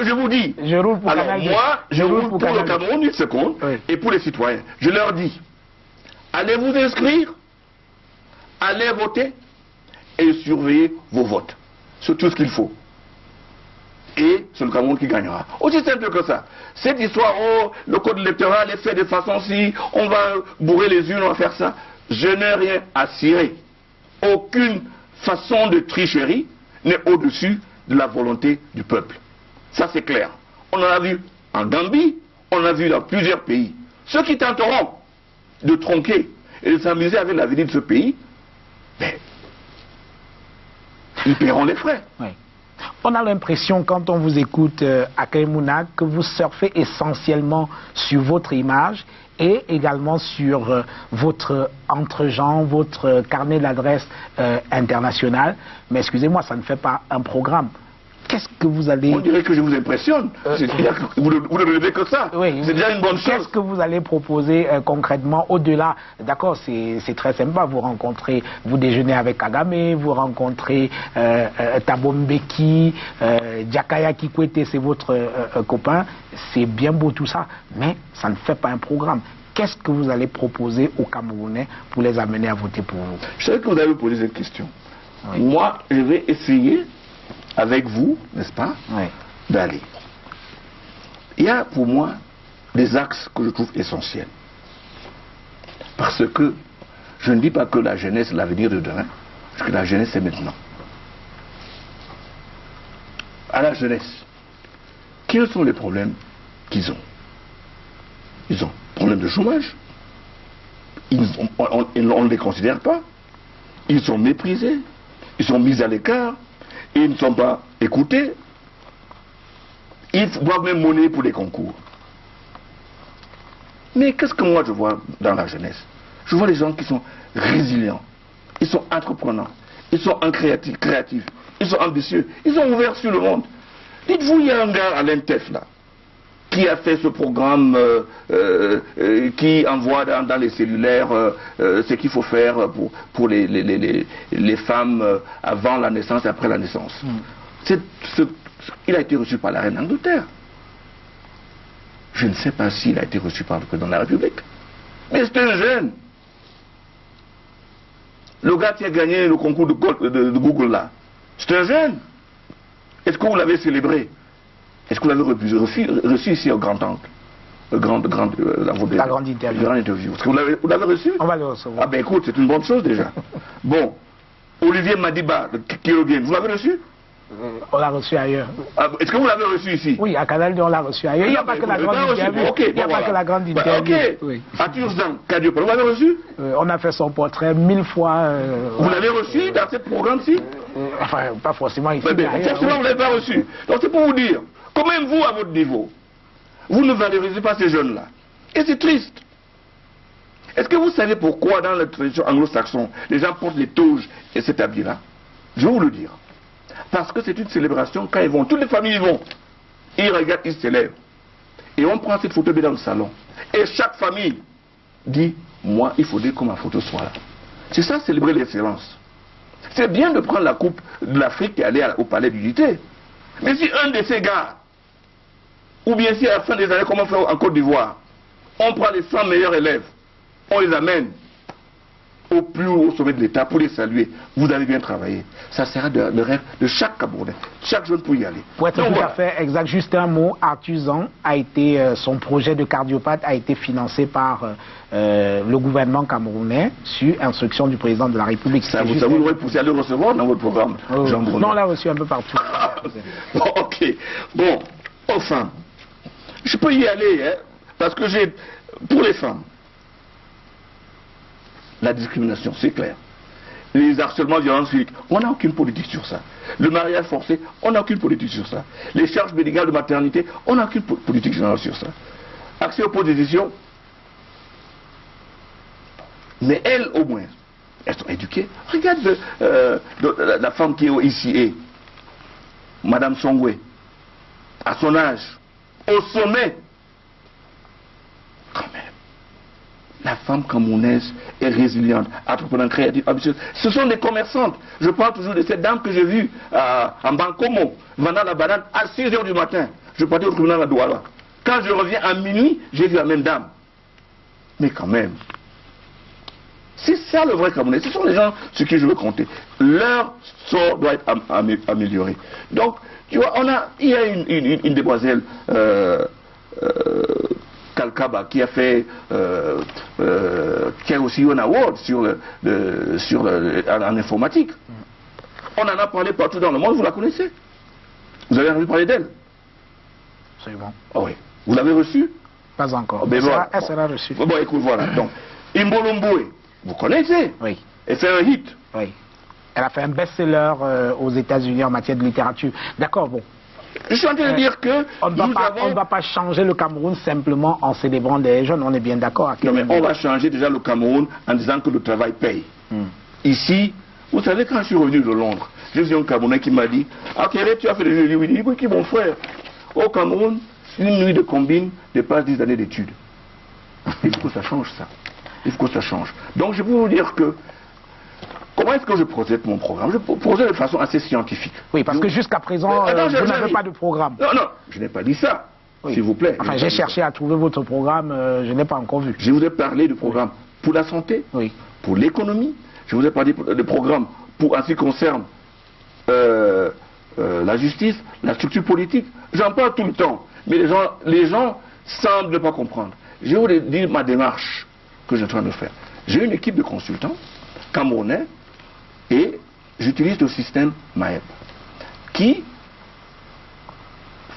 je vous dis. Je roule pour alors Canal. Moi, je roule pour le Cameroun, une seconde, oui. Et pour les citoyens. Je leur dis, allez vous inscrire, allez voter et surveillez vos votes. C'est tout ce qu'il faut. Et c'est le Cameroun qui gagnera. Aussi simple que ça. Cette histoire, oh, le code électoral est fait de façon si, on va bourrer les urnes, on va faire ça. Je n'ai rien à cirer. Aucune façon de tricherie n'est au-dessus de la volonté du peuple. Ça c'est clair. On en a vu en Gambie, on en a vu dans plusieurs pays. Ceux qui tenteront de tronquer et de s'amuser avec l'avenir de ce pays, ben, ils paieront les frais. Oui. On a l'impression, quand on vous écoute à Kaimouna, que vous surfez essentiellement sur votre image et également sur votre entre-gens, votre carnet d'adresse international. Mais excusez-moi, ça ne fait pas un programme. Qu'est-ce que vous allez... On dirait que je vous impressionne. Vous ne rêvez que ça. Oui, c'est déjà une bonne chose. Qu'est-ce que vous allez proposer concrètement au-delà? D'accord, c'est très sympa. Vous rencontrez, vous déjeunez avec Kagame, vous rencontrez Thabo Mbeki, Jakaya Kikwete, c'est votre copain. C'est bien beau tout ça, mais ça ne fait pas un programme. Qu'est-ce que vous allez proposer aux Camerounais pour les amener à voter pour vous? Je sais que vous avez posé cette question. Oui. Moi, je vais essayer avec vous, n'est-ce pas, oui, d'aller. Il y a pour moi des axes que je trouve essentiels. Parce que je ne dis pas que la jeunesse est l'avenir de demain, parce que la jeunesse c'est maintenant. À la jeunesse, quels sont les problèmes qu'ils ont? Ils ont problème de chômage. On ne les considère pas. Ils sont méprisés. Ils sont mis à l'écart. Ils ne sont pas écoutés. Ils doivent même monnaie pour les concours. Mais qu'est-ce que moi je vois dans la jeunesse? Je vois les gens qui sont résilients. Ils sont entreprenants. Ils sont créatifs. Ils sont ambitieux. Ils sont ouverts sur le monde. Dites-vous, il y a un gars à l'INTEF là, qui a fait ce programme qui envoie dans les cellulaires ce qu'il faut faire pour les femmes avant la naissance et après la naissance. Il a été reçu par la reine d'Angleterre. Je ne sais pas s'il a été reçu par le président de la République. Mais c'est un jeune. Le gars qui a gagné le concours de Google là, c'est un jeune. Est-ce que vous l'avez célébré? Est-ce que vous l'avez reçu ici au Grand Angle? La grande interview. Est-ce que vous l'avez reçu? On va le recevoir. Ah ben écoute, c'est une bonne chose déjà. Bon, Olivier Madiba, le Kyrogien, vous l'avez reçu? On l'a reçu ailleurs. Ah, est-ce que vous l'avez reçu ici? Oui, à Canal 2, on l'a reçu ailleurs. Il n'y a pas que la grande interview. Il n'y a pas que la grande interview. Ok. Aturzan Kadiopa, vous l'avez reçu? On a fait son portrait 1000 fois. Vous l'avez reçu dans ce programme-ci? Enfin, pas forcément ici. Forcément, vous ne l'avez pas reçu. Donc c'est pour vous dire, quand même vous, à votre niveau, vous ne valorisez pas ces jeunes-là. Et c'est triste. Est-ce que vous savez pourquoi dans la tradition anglo-saxonne, les gens portent les toges et cet habit-là? Je vais vous le dire. Parce que c'est une célébration, quand ils vont, toutes les familles y vont. Ils regardent, ils célèbrent. Et on prend cette photo dans le salon. Et chaque famille dit, moi, il faudrait que ma photo soit là. C'est ça, célébrer l'excellence. C'est bien de prendre la coupe de l'Afrique et aller au palais d'unité. Mais si un de ces gars, ou bien si à la fin des années, comme on fait en Côte d'Ivoire, on prend les 100 meilleurs élèves, on les amène au plus haut sommet de l'État pour les saluer. Vous avez bien travaillé. Ça sera le rêve de chaque Camerounais. Chaque jeune peut y aller. Pour être tout à fait exact, juste un mot, Artusan a été, son projet de cardiopathe a été financé par le gouvernement camerounais sur instruction du président de la République. Ça vous aurait poussé à le recevoir dans votre programme, Jean Bruno? Non, on l'a reçu un peu partout. Bon, ok. Bon, aux femmes. Je peux y aller, hein, parce que j'ai... Pour les femmes, la discrimination, c'est clair. Les harcèlements, violences physiques, on n'a aucune politique sur ça. Le mariage forcé, on n'a aucune politique sur ça. Les charges médicales de maternité, on n'a aucune politique générale sur ça. Accès aux postes de décision, mais elles, au moins, elles sont éduquées. Regarde la femme qui est ici, Madame Songwe, à son âge, au sommet. Quand même. La femme camerounaise est résiliente, entreprenante, créative, ambitieuse. Ce sont des commerçantes. Je parle toujours de cette dame que j'ai vue en Bankomo, vendant la banane à 6 h du matin. Je partais au tribunal à Douala. Quand je reviens à minuit, j'ai vu la même dame. Mais quand même, c'est ça le vrai Camerounais. Ce sont les gens sur qui je veux compter. Leur sort doit être amélioré. Donc, tu vois, il y a une demoiselle... Kalkaba qui a fait qui a aussi eu un award en informatique. On en a parlé partout dans le monde, vous la connaissez? Vous avez entendu parler d'elle? Absolument. Oh oui. Vous l'avez reçue? Pas encore. Mais voilà. Elle sera reçue. Bon, écoute, voilà. Donc, Imbolomboué, vous connaissez? Oui. Elle fait un hit. Oui. Elle a fait un best-seller aux États-Unis en matière de littérature. D'accord, bon. Je suis en train de dire que on ne va pas changer le Cameroun simplement en célébrant des jeunes, on est bien d'accord. Non, mais on va changer déjà le Cameroun en disant que le travail paye. Ici, vous savez, quand je suis revenu de Londres, j'ai vu un Camerounais qui m'a dit: ah, quel tu as fait des jeux? Il dit: oui, qui mon frère? Au Cameroun, une nuit de combine dépasse 10 années d'études. Il faut que ça change, ça. Il faut que ça change. Donc, je peux vous dire que comment est-ce que je projette mon programme? Je projette de façon assez scientifique. Oui, parce que jusqu'à présent, vous n'avez pas de programme. Non, non, je n'ai pas dit ça, s'il vous plaît. Enfin, j'ai cherché à trouver votre programme, je n'ai pas encore vu. Je vous ai parlé du programme pour la santé, pour l'économie. Je vous ai parlé du programme pour, en ce qui concerne la justice, la structure politique. J'en parle tout le temps, mais les gens semblent ne pas comprendre. Je vais vous dire ma démarche que je suis en train de faire. J'ai une équipe de consultants camerounais, et j'utilise le système MAEP qui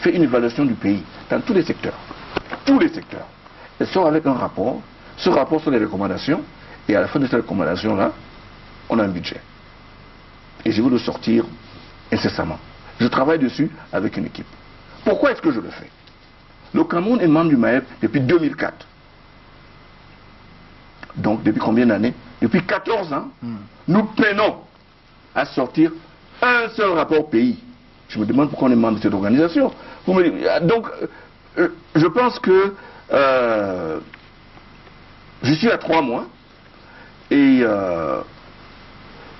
fait une évaluation du pays dans tous les secteurs. Tous les secteurs. Elle sort avec un rapport. Ce rapport sont les recommandations. Et à la fin de cette recommandation-là, on a un budget. Et je veux le sortir incessamment. Je travaille dessus avec une équipe. Pourquoi est-ce que je le fais? Le Cameroun est membre du MAEP depuis 2004. Donc depuis combien d'années? Depuis 14 ans, nous peinons à sortir un seul rapport pays. Je me demande pourquoi on est membre de cette organisation. Donc, je pense que je suis à 3 mois et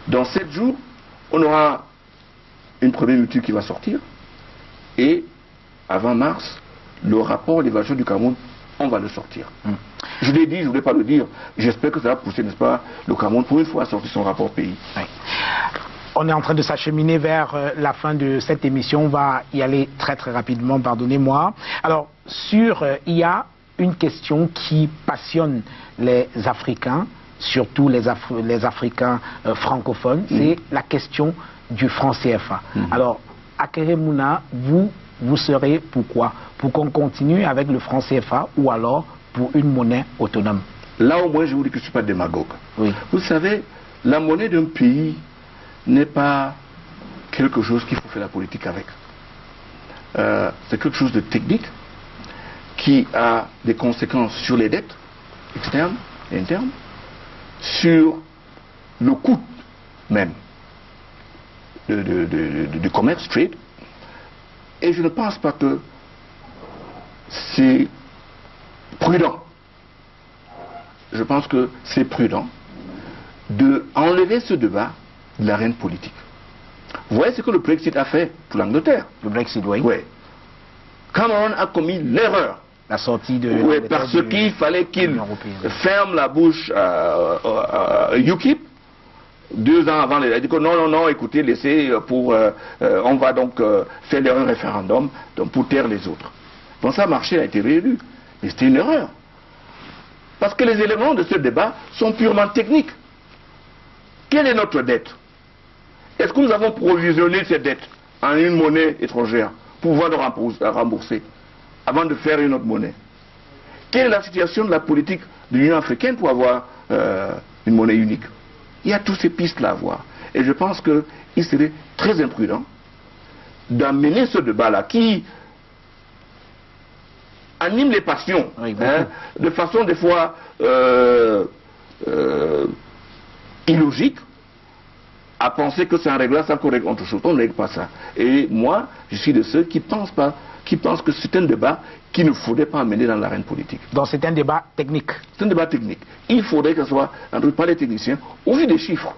dans 7 jours, on aura une première étude qui va sortir et avant mars, le rapport d'évaluation du Cameroun, on va le sortir. Je l'ai dit, je ne voulais pas le dire. J'espère que ça va pousser, n'est-ce pas, le Cameroun pour une fois à sortir son rapport pays. Oui. On est en train de s'acheminer vers la fin de cette émission. On va y aller très très rapidement, pardonnez-moi. Alors, il y a une question qui passionne les Africains, surtout les Africains francophones, c'est la question du franc CFA. Alors, Akere Mouna, vous serez pourquoi? Pour qu'on continue avec le franc CFA ou alors pour une monnaie autonome? Là au moins je vous dis que je ne suis pas démagogue. Oui. Vous savez, la monnaie d'un pays n'est pas quelque chose qu'il faut faire la politique avec. C'est quelque chose de technique qui a des conséquences sur les dettes externes et internes, sur le coût même du commerce, trade. Et je ne pense pas que c'est prudent. Je pense que c'est prudent d'enlever ce débat de l'arène politique. Vous voyez ce que le Brexit a fait pour l'Angleterre? Le Brexit, oui. Oui. Cameron a commis l'erreur La sortie de... Oui, parce qu'il fallait qu'il ferme la bouche à UKIP 2 ans avant. Il a dit que non, écoutez, laissez on va donc faire un référendum pour taire les autres. Donc ça a marché, a été réélu. Mais c'était une erreur. Parce que les éléments de ce débat sont purement techniques. Quelle est notre dette? Est-ce que nous avons provisionné cette dette en une monnaie étrangère pour pouvoir le rembourser avant de faire une autre monnaie? Quelle est la situation de la politique de l'Union africaine pour avoir une monnaie unique? Il y a toutes ces pistes-là à voir. Et je pense qu'il serait très imprudent d'amener ce débat-là qui anime les passions, de façon des fois illogique, à penser que c'est un réglage sans qu'on règle autre chose. On ne règle pas ça. Et moi, je suis de ceux qui pensent que c'est un débat qu'il ne faudrait pas amener dans l'arène politique. Donc c'est un débat technique. C'est un débat technique. Il faudrait que ce soit entre par les techniciens, au vu des chiffres.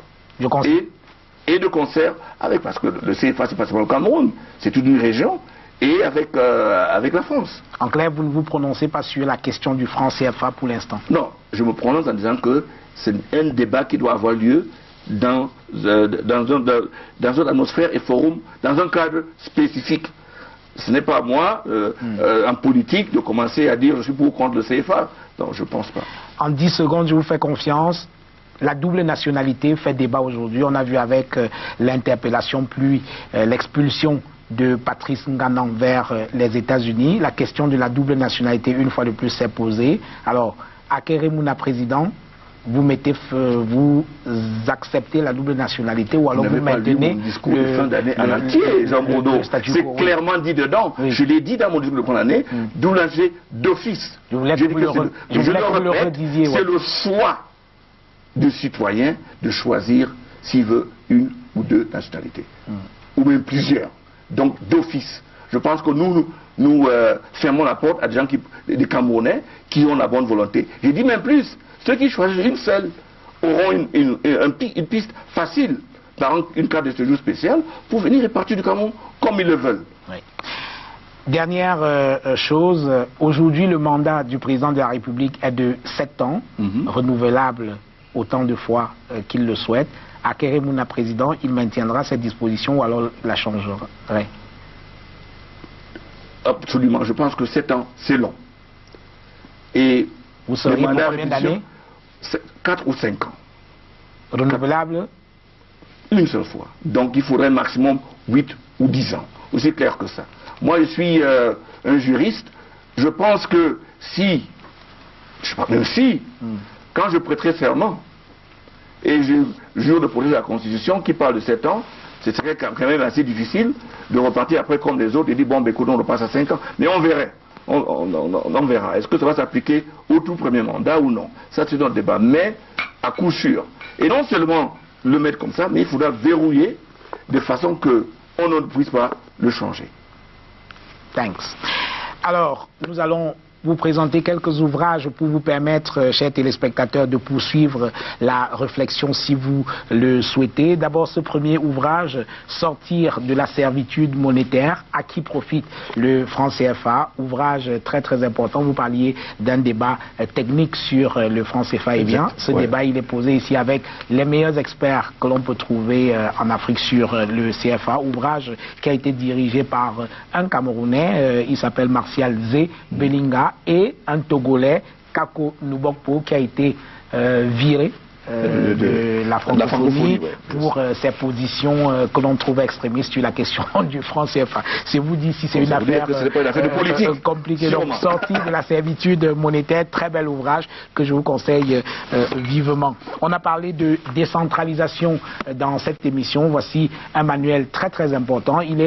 Et de concert avec, parce que le CFA, c'est pas seulement le Cameroun, c'est toute une région, et avec la France. En clair, vous ne vous prononcez pas sur la question du franc CFA pour l'instant? Non, je me prononce en disant que c'est un débat qui doit avoir lieu dans une atmosphère et forum, dans un cadre spécifique. Ce n'est pas moi, en politique, de commencer à dire je suis pour ou contre le CFA. Non, je ne pense pas. En 10 secondes, je vous fais confiance. La double nationalité fait débat aujourd'hui. On a vu avec l'interpellation puis l'expulsion de Patrice Nganang vers les États-Unis. La question de la double nationalité, une fois de plus, s'est posée. Alors, Hakainde Mouna président, vous acceptez la double nationalité ou alors vous maintenez mon discours de fin d'année en entier, Jean Bourdeau. C'est clairement dit dedans. Oui. Je l'ai dit dans mon discours de fin d'année, d'où l'âge d'office. Je le répète, c'est le choix du citoyen de choisir s'il veut une ou deux nationalités, ou même plusieurs. Donc d'office. Je pense que nous fermons la porte à des gens des Camerounais qui ont la bonne volonté. Je dis même plus. Ceux qui choisissent une seule auront une piste facile, par une carte de séjour spéciale, pour venir répartir du Cameroun comme ils le veulent. Oui. Dernière chose, aujourd'hui le mandat du président de la République est de 7 ans, renouvelable autant de fois qu'il le souhaite. Hakainde Mouna président, il maintiendra cette disposition ou alors la changerait? Absolument, je pense que 7 ans, c'est long. Et vous seriez pour combien d'années? 4 ou 5 ans. Renouvelable? Une seule fois. Donc il faudrait maximum 8 ou 10 ans. Aussi clair que ça. Moi je suis un juriste. Je pense que quand je prêterai serment, et je jure de protéger la Constitution qui parle de 7 ans, ce serait quand même assez difficile de repartir après comme les autres et dire bon, ben, écoute, on repasse à 5 ans. Mais on verrait. On verra. Est-ce que ça va s'appliquer au tout premier mandat ou non? Ça, c'est un débat. Mais, à coup sûr. Et non seulement le mettre comme ça, mais il faudra verrouiller de façon qu'on ne puisse pas le changer. Thanks. Alors, nous allons vous présenter quelques ouvrages pour vous permettre, chers téléspectateurs, de poursuivre la réflexion si vous le souhaitez. D'abord, ce premier ouvrage, Sortir de la servitude monétaire, à qui profite le franc CFA, ouvrage très très important. Vous parliez d'un débat technique sur le franc CFA. Eh bien, ce débat, il est posé ici avec les meilleurs experts que l'on peut trouver en Afrique sur le CFA. Ouvrage qui a été dirigé par un Camerounais, il s'appelle Martial Zé Belinga, et un Togolais, Kako Nubokpo, qui a été viré de la francophonie pour ses positions que l'on trouve extrémistes sur la question du franc CFA. C'est vous dit si c'est une affaire de politique compliquée. Donc, Sortir de la servitude monétaire, très bel ouvrage que je vous conseille vivement. On a parlé de décentralisation dans cette émission. Voici un manuel très très important. Il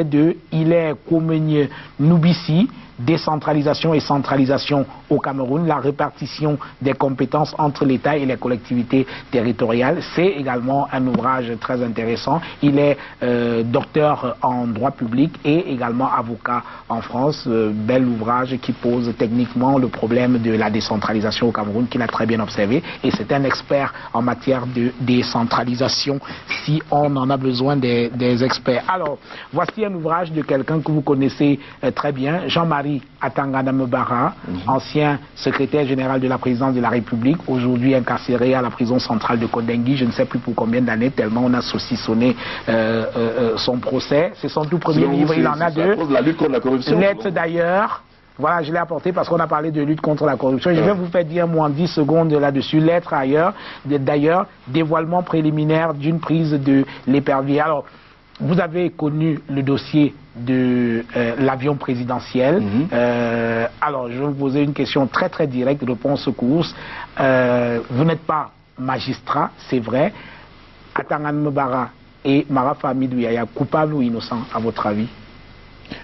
est Komenye Nubisi, décentralisation et centralisation au Cameroun, la répartition des compétences entre l'État et les collectivités territoriales. C'est également un ouvrage très intéressant. Il est docteur en droit public et également avocat en France. Bel ouvrage qui pose techniquement le problème de la décentralisation au Cameroun, qu'il a très bien observé. Et c'est un expert en matière de décentralisation si on en a besoin des experts. Alors, voici un ouvrage de quelqu'un que vous connaissez très bien, Jean-Marie Jean-Marie Atangana Mbara, ancien secrétaire général de la présidence de la République, aujourd'hui incarcéré à la prison centrale de Kodengui, je ne sais plus pour combien d'années, tellement on a saucissonné son procès. C'est son tout premier livre, il en a deux. La lutte contre la corruption. Lettre d'ailleurs. Voilà, je l'ai apporté parce qu'on a parlé de lutte contre la corruption. Je vais vous faire dire, moi, en 10 secondes là-dessus. Lettre d'ailleurs, dévoilement préliminaire d'une prise de l'épervier. Alors, vous avez connu le dossier de l'avion présidentiel. Alors, je vais vous poser une question très très directe, réponse course. Vous n'êtes pas magistrat, c'est vrai. Atangana Mbara et Mara Famidou Yaya, coupables ou innocents, à votre avis?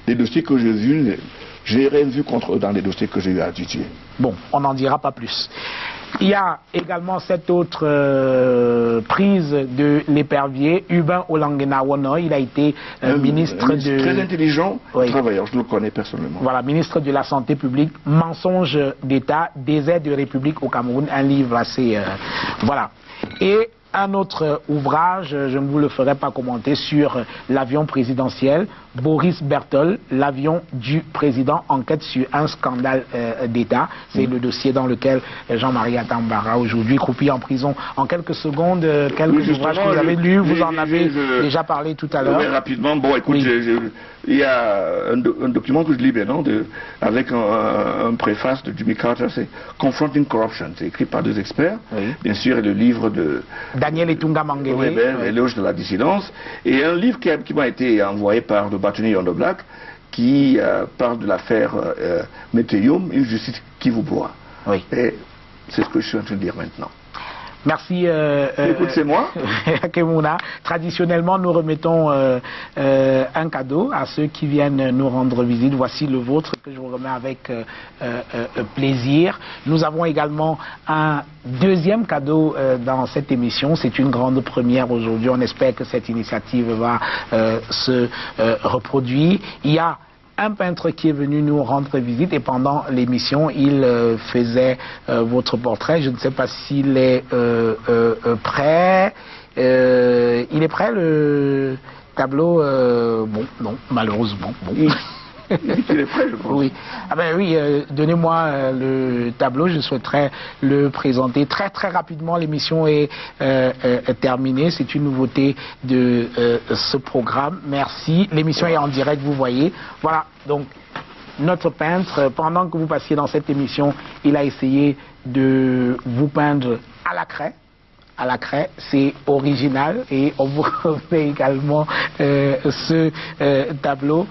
Les dossiers que j'ai vus, j'ai rien vu contre eux dans les dossiers que j'ai eu à étudier. Bon, on n'en dira pas plus. Il y a également cette autre prise de l'épervier, Hubin Olangenawono. Il a été ministre de... Très intelligent, travailleur, je le connais personnellement. Voilà, ministre de la Santé publique, mensonge d'État, désert de République au Cameroun, un livre assez... voilà. Et un autre ouvrage, je ne vous le ferai pas commenter, sur l'avion présidentiel, Boris Berthold, l'avion du président, enquête sur un scandale d'État. C'est le dossier dans lequel Jean-Marie Atambara, aujourd'hui croupi en prison. En quelques secondes, quelques ouvrages que vous avez lus, vous en avez déjà parlé tout à l'heure. Rapidement, bon, écoute, il y a un document que je lis maintenant, avec un préface de Jimmy Carter, c'est Confronting Corruption. C'est écrit par deux experts. Bien sûr, et le livre de Daniel Etunga Mangele, Éloge de la dissidence, et un livre qui m'a été envoyé par le bâtonnier Yondo Black, qui parle de l'affaire Météium, une justice qui vous boit. Et c'est ce que je suis en train de dire maintenant. Merci. Écoute, c'est moi. Kemuna. Traditionnellement, nous remettons un cadeau à ceux qui viennent nous rendre visite. Voici le vôtre que je vous remets avec plaisir. Nous avons également un deuxième cadeau dans cette émission. C'est une grande première aujourd'hui. On espère que cette initiative va se reproduire. Il y a un peintre qui est venu nous rendre visite et pendant l'émission, il faisait votre portrait. Je ne sais pas s'il est prêt. Il est prêt, le tableau bon, non, malheureusement. Bon. Il est prêt, je pense. Oui. Ah ben oui, donnez-moi le tableau, je souhaiterais le présenter très très rapidement. L'émission est terminée, c'est une nouveauté de ce programme. Merci. L'émission est en direct, vous voyez. Voilà, donc notre peintre, pendant que vous passiez dans cette émission, il a essayé de vous peindre à la craie. À la craie, c'est original et on vous remet également ce tableau.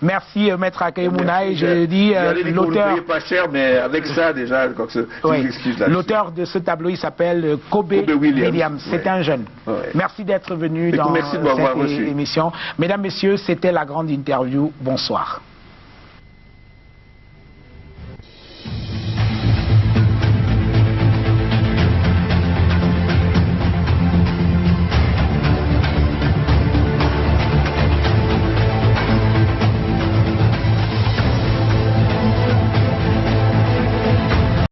Merci Maître Akayemuna et je dis l'auteur. Pas cher, mais avec ça déjà, l'auteur de ce tableau, il s'appelle Kobe Williams. C'est un jeune. Merci d'être venu dans cette émission. Mesdames, Messieurs, c'était la grande interview. Bonsoir.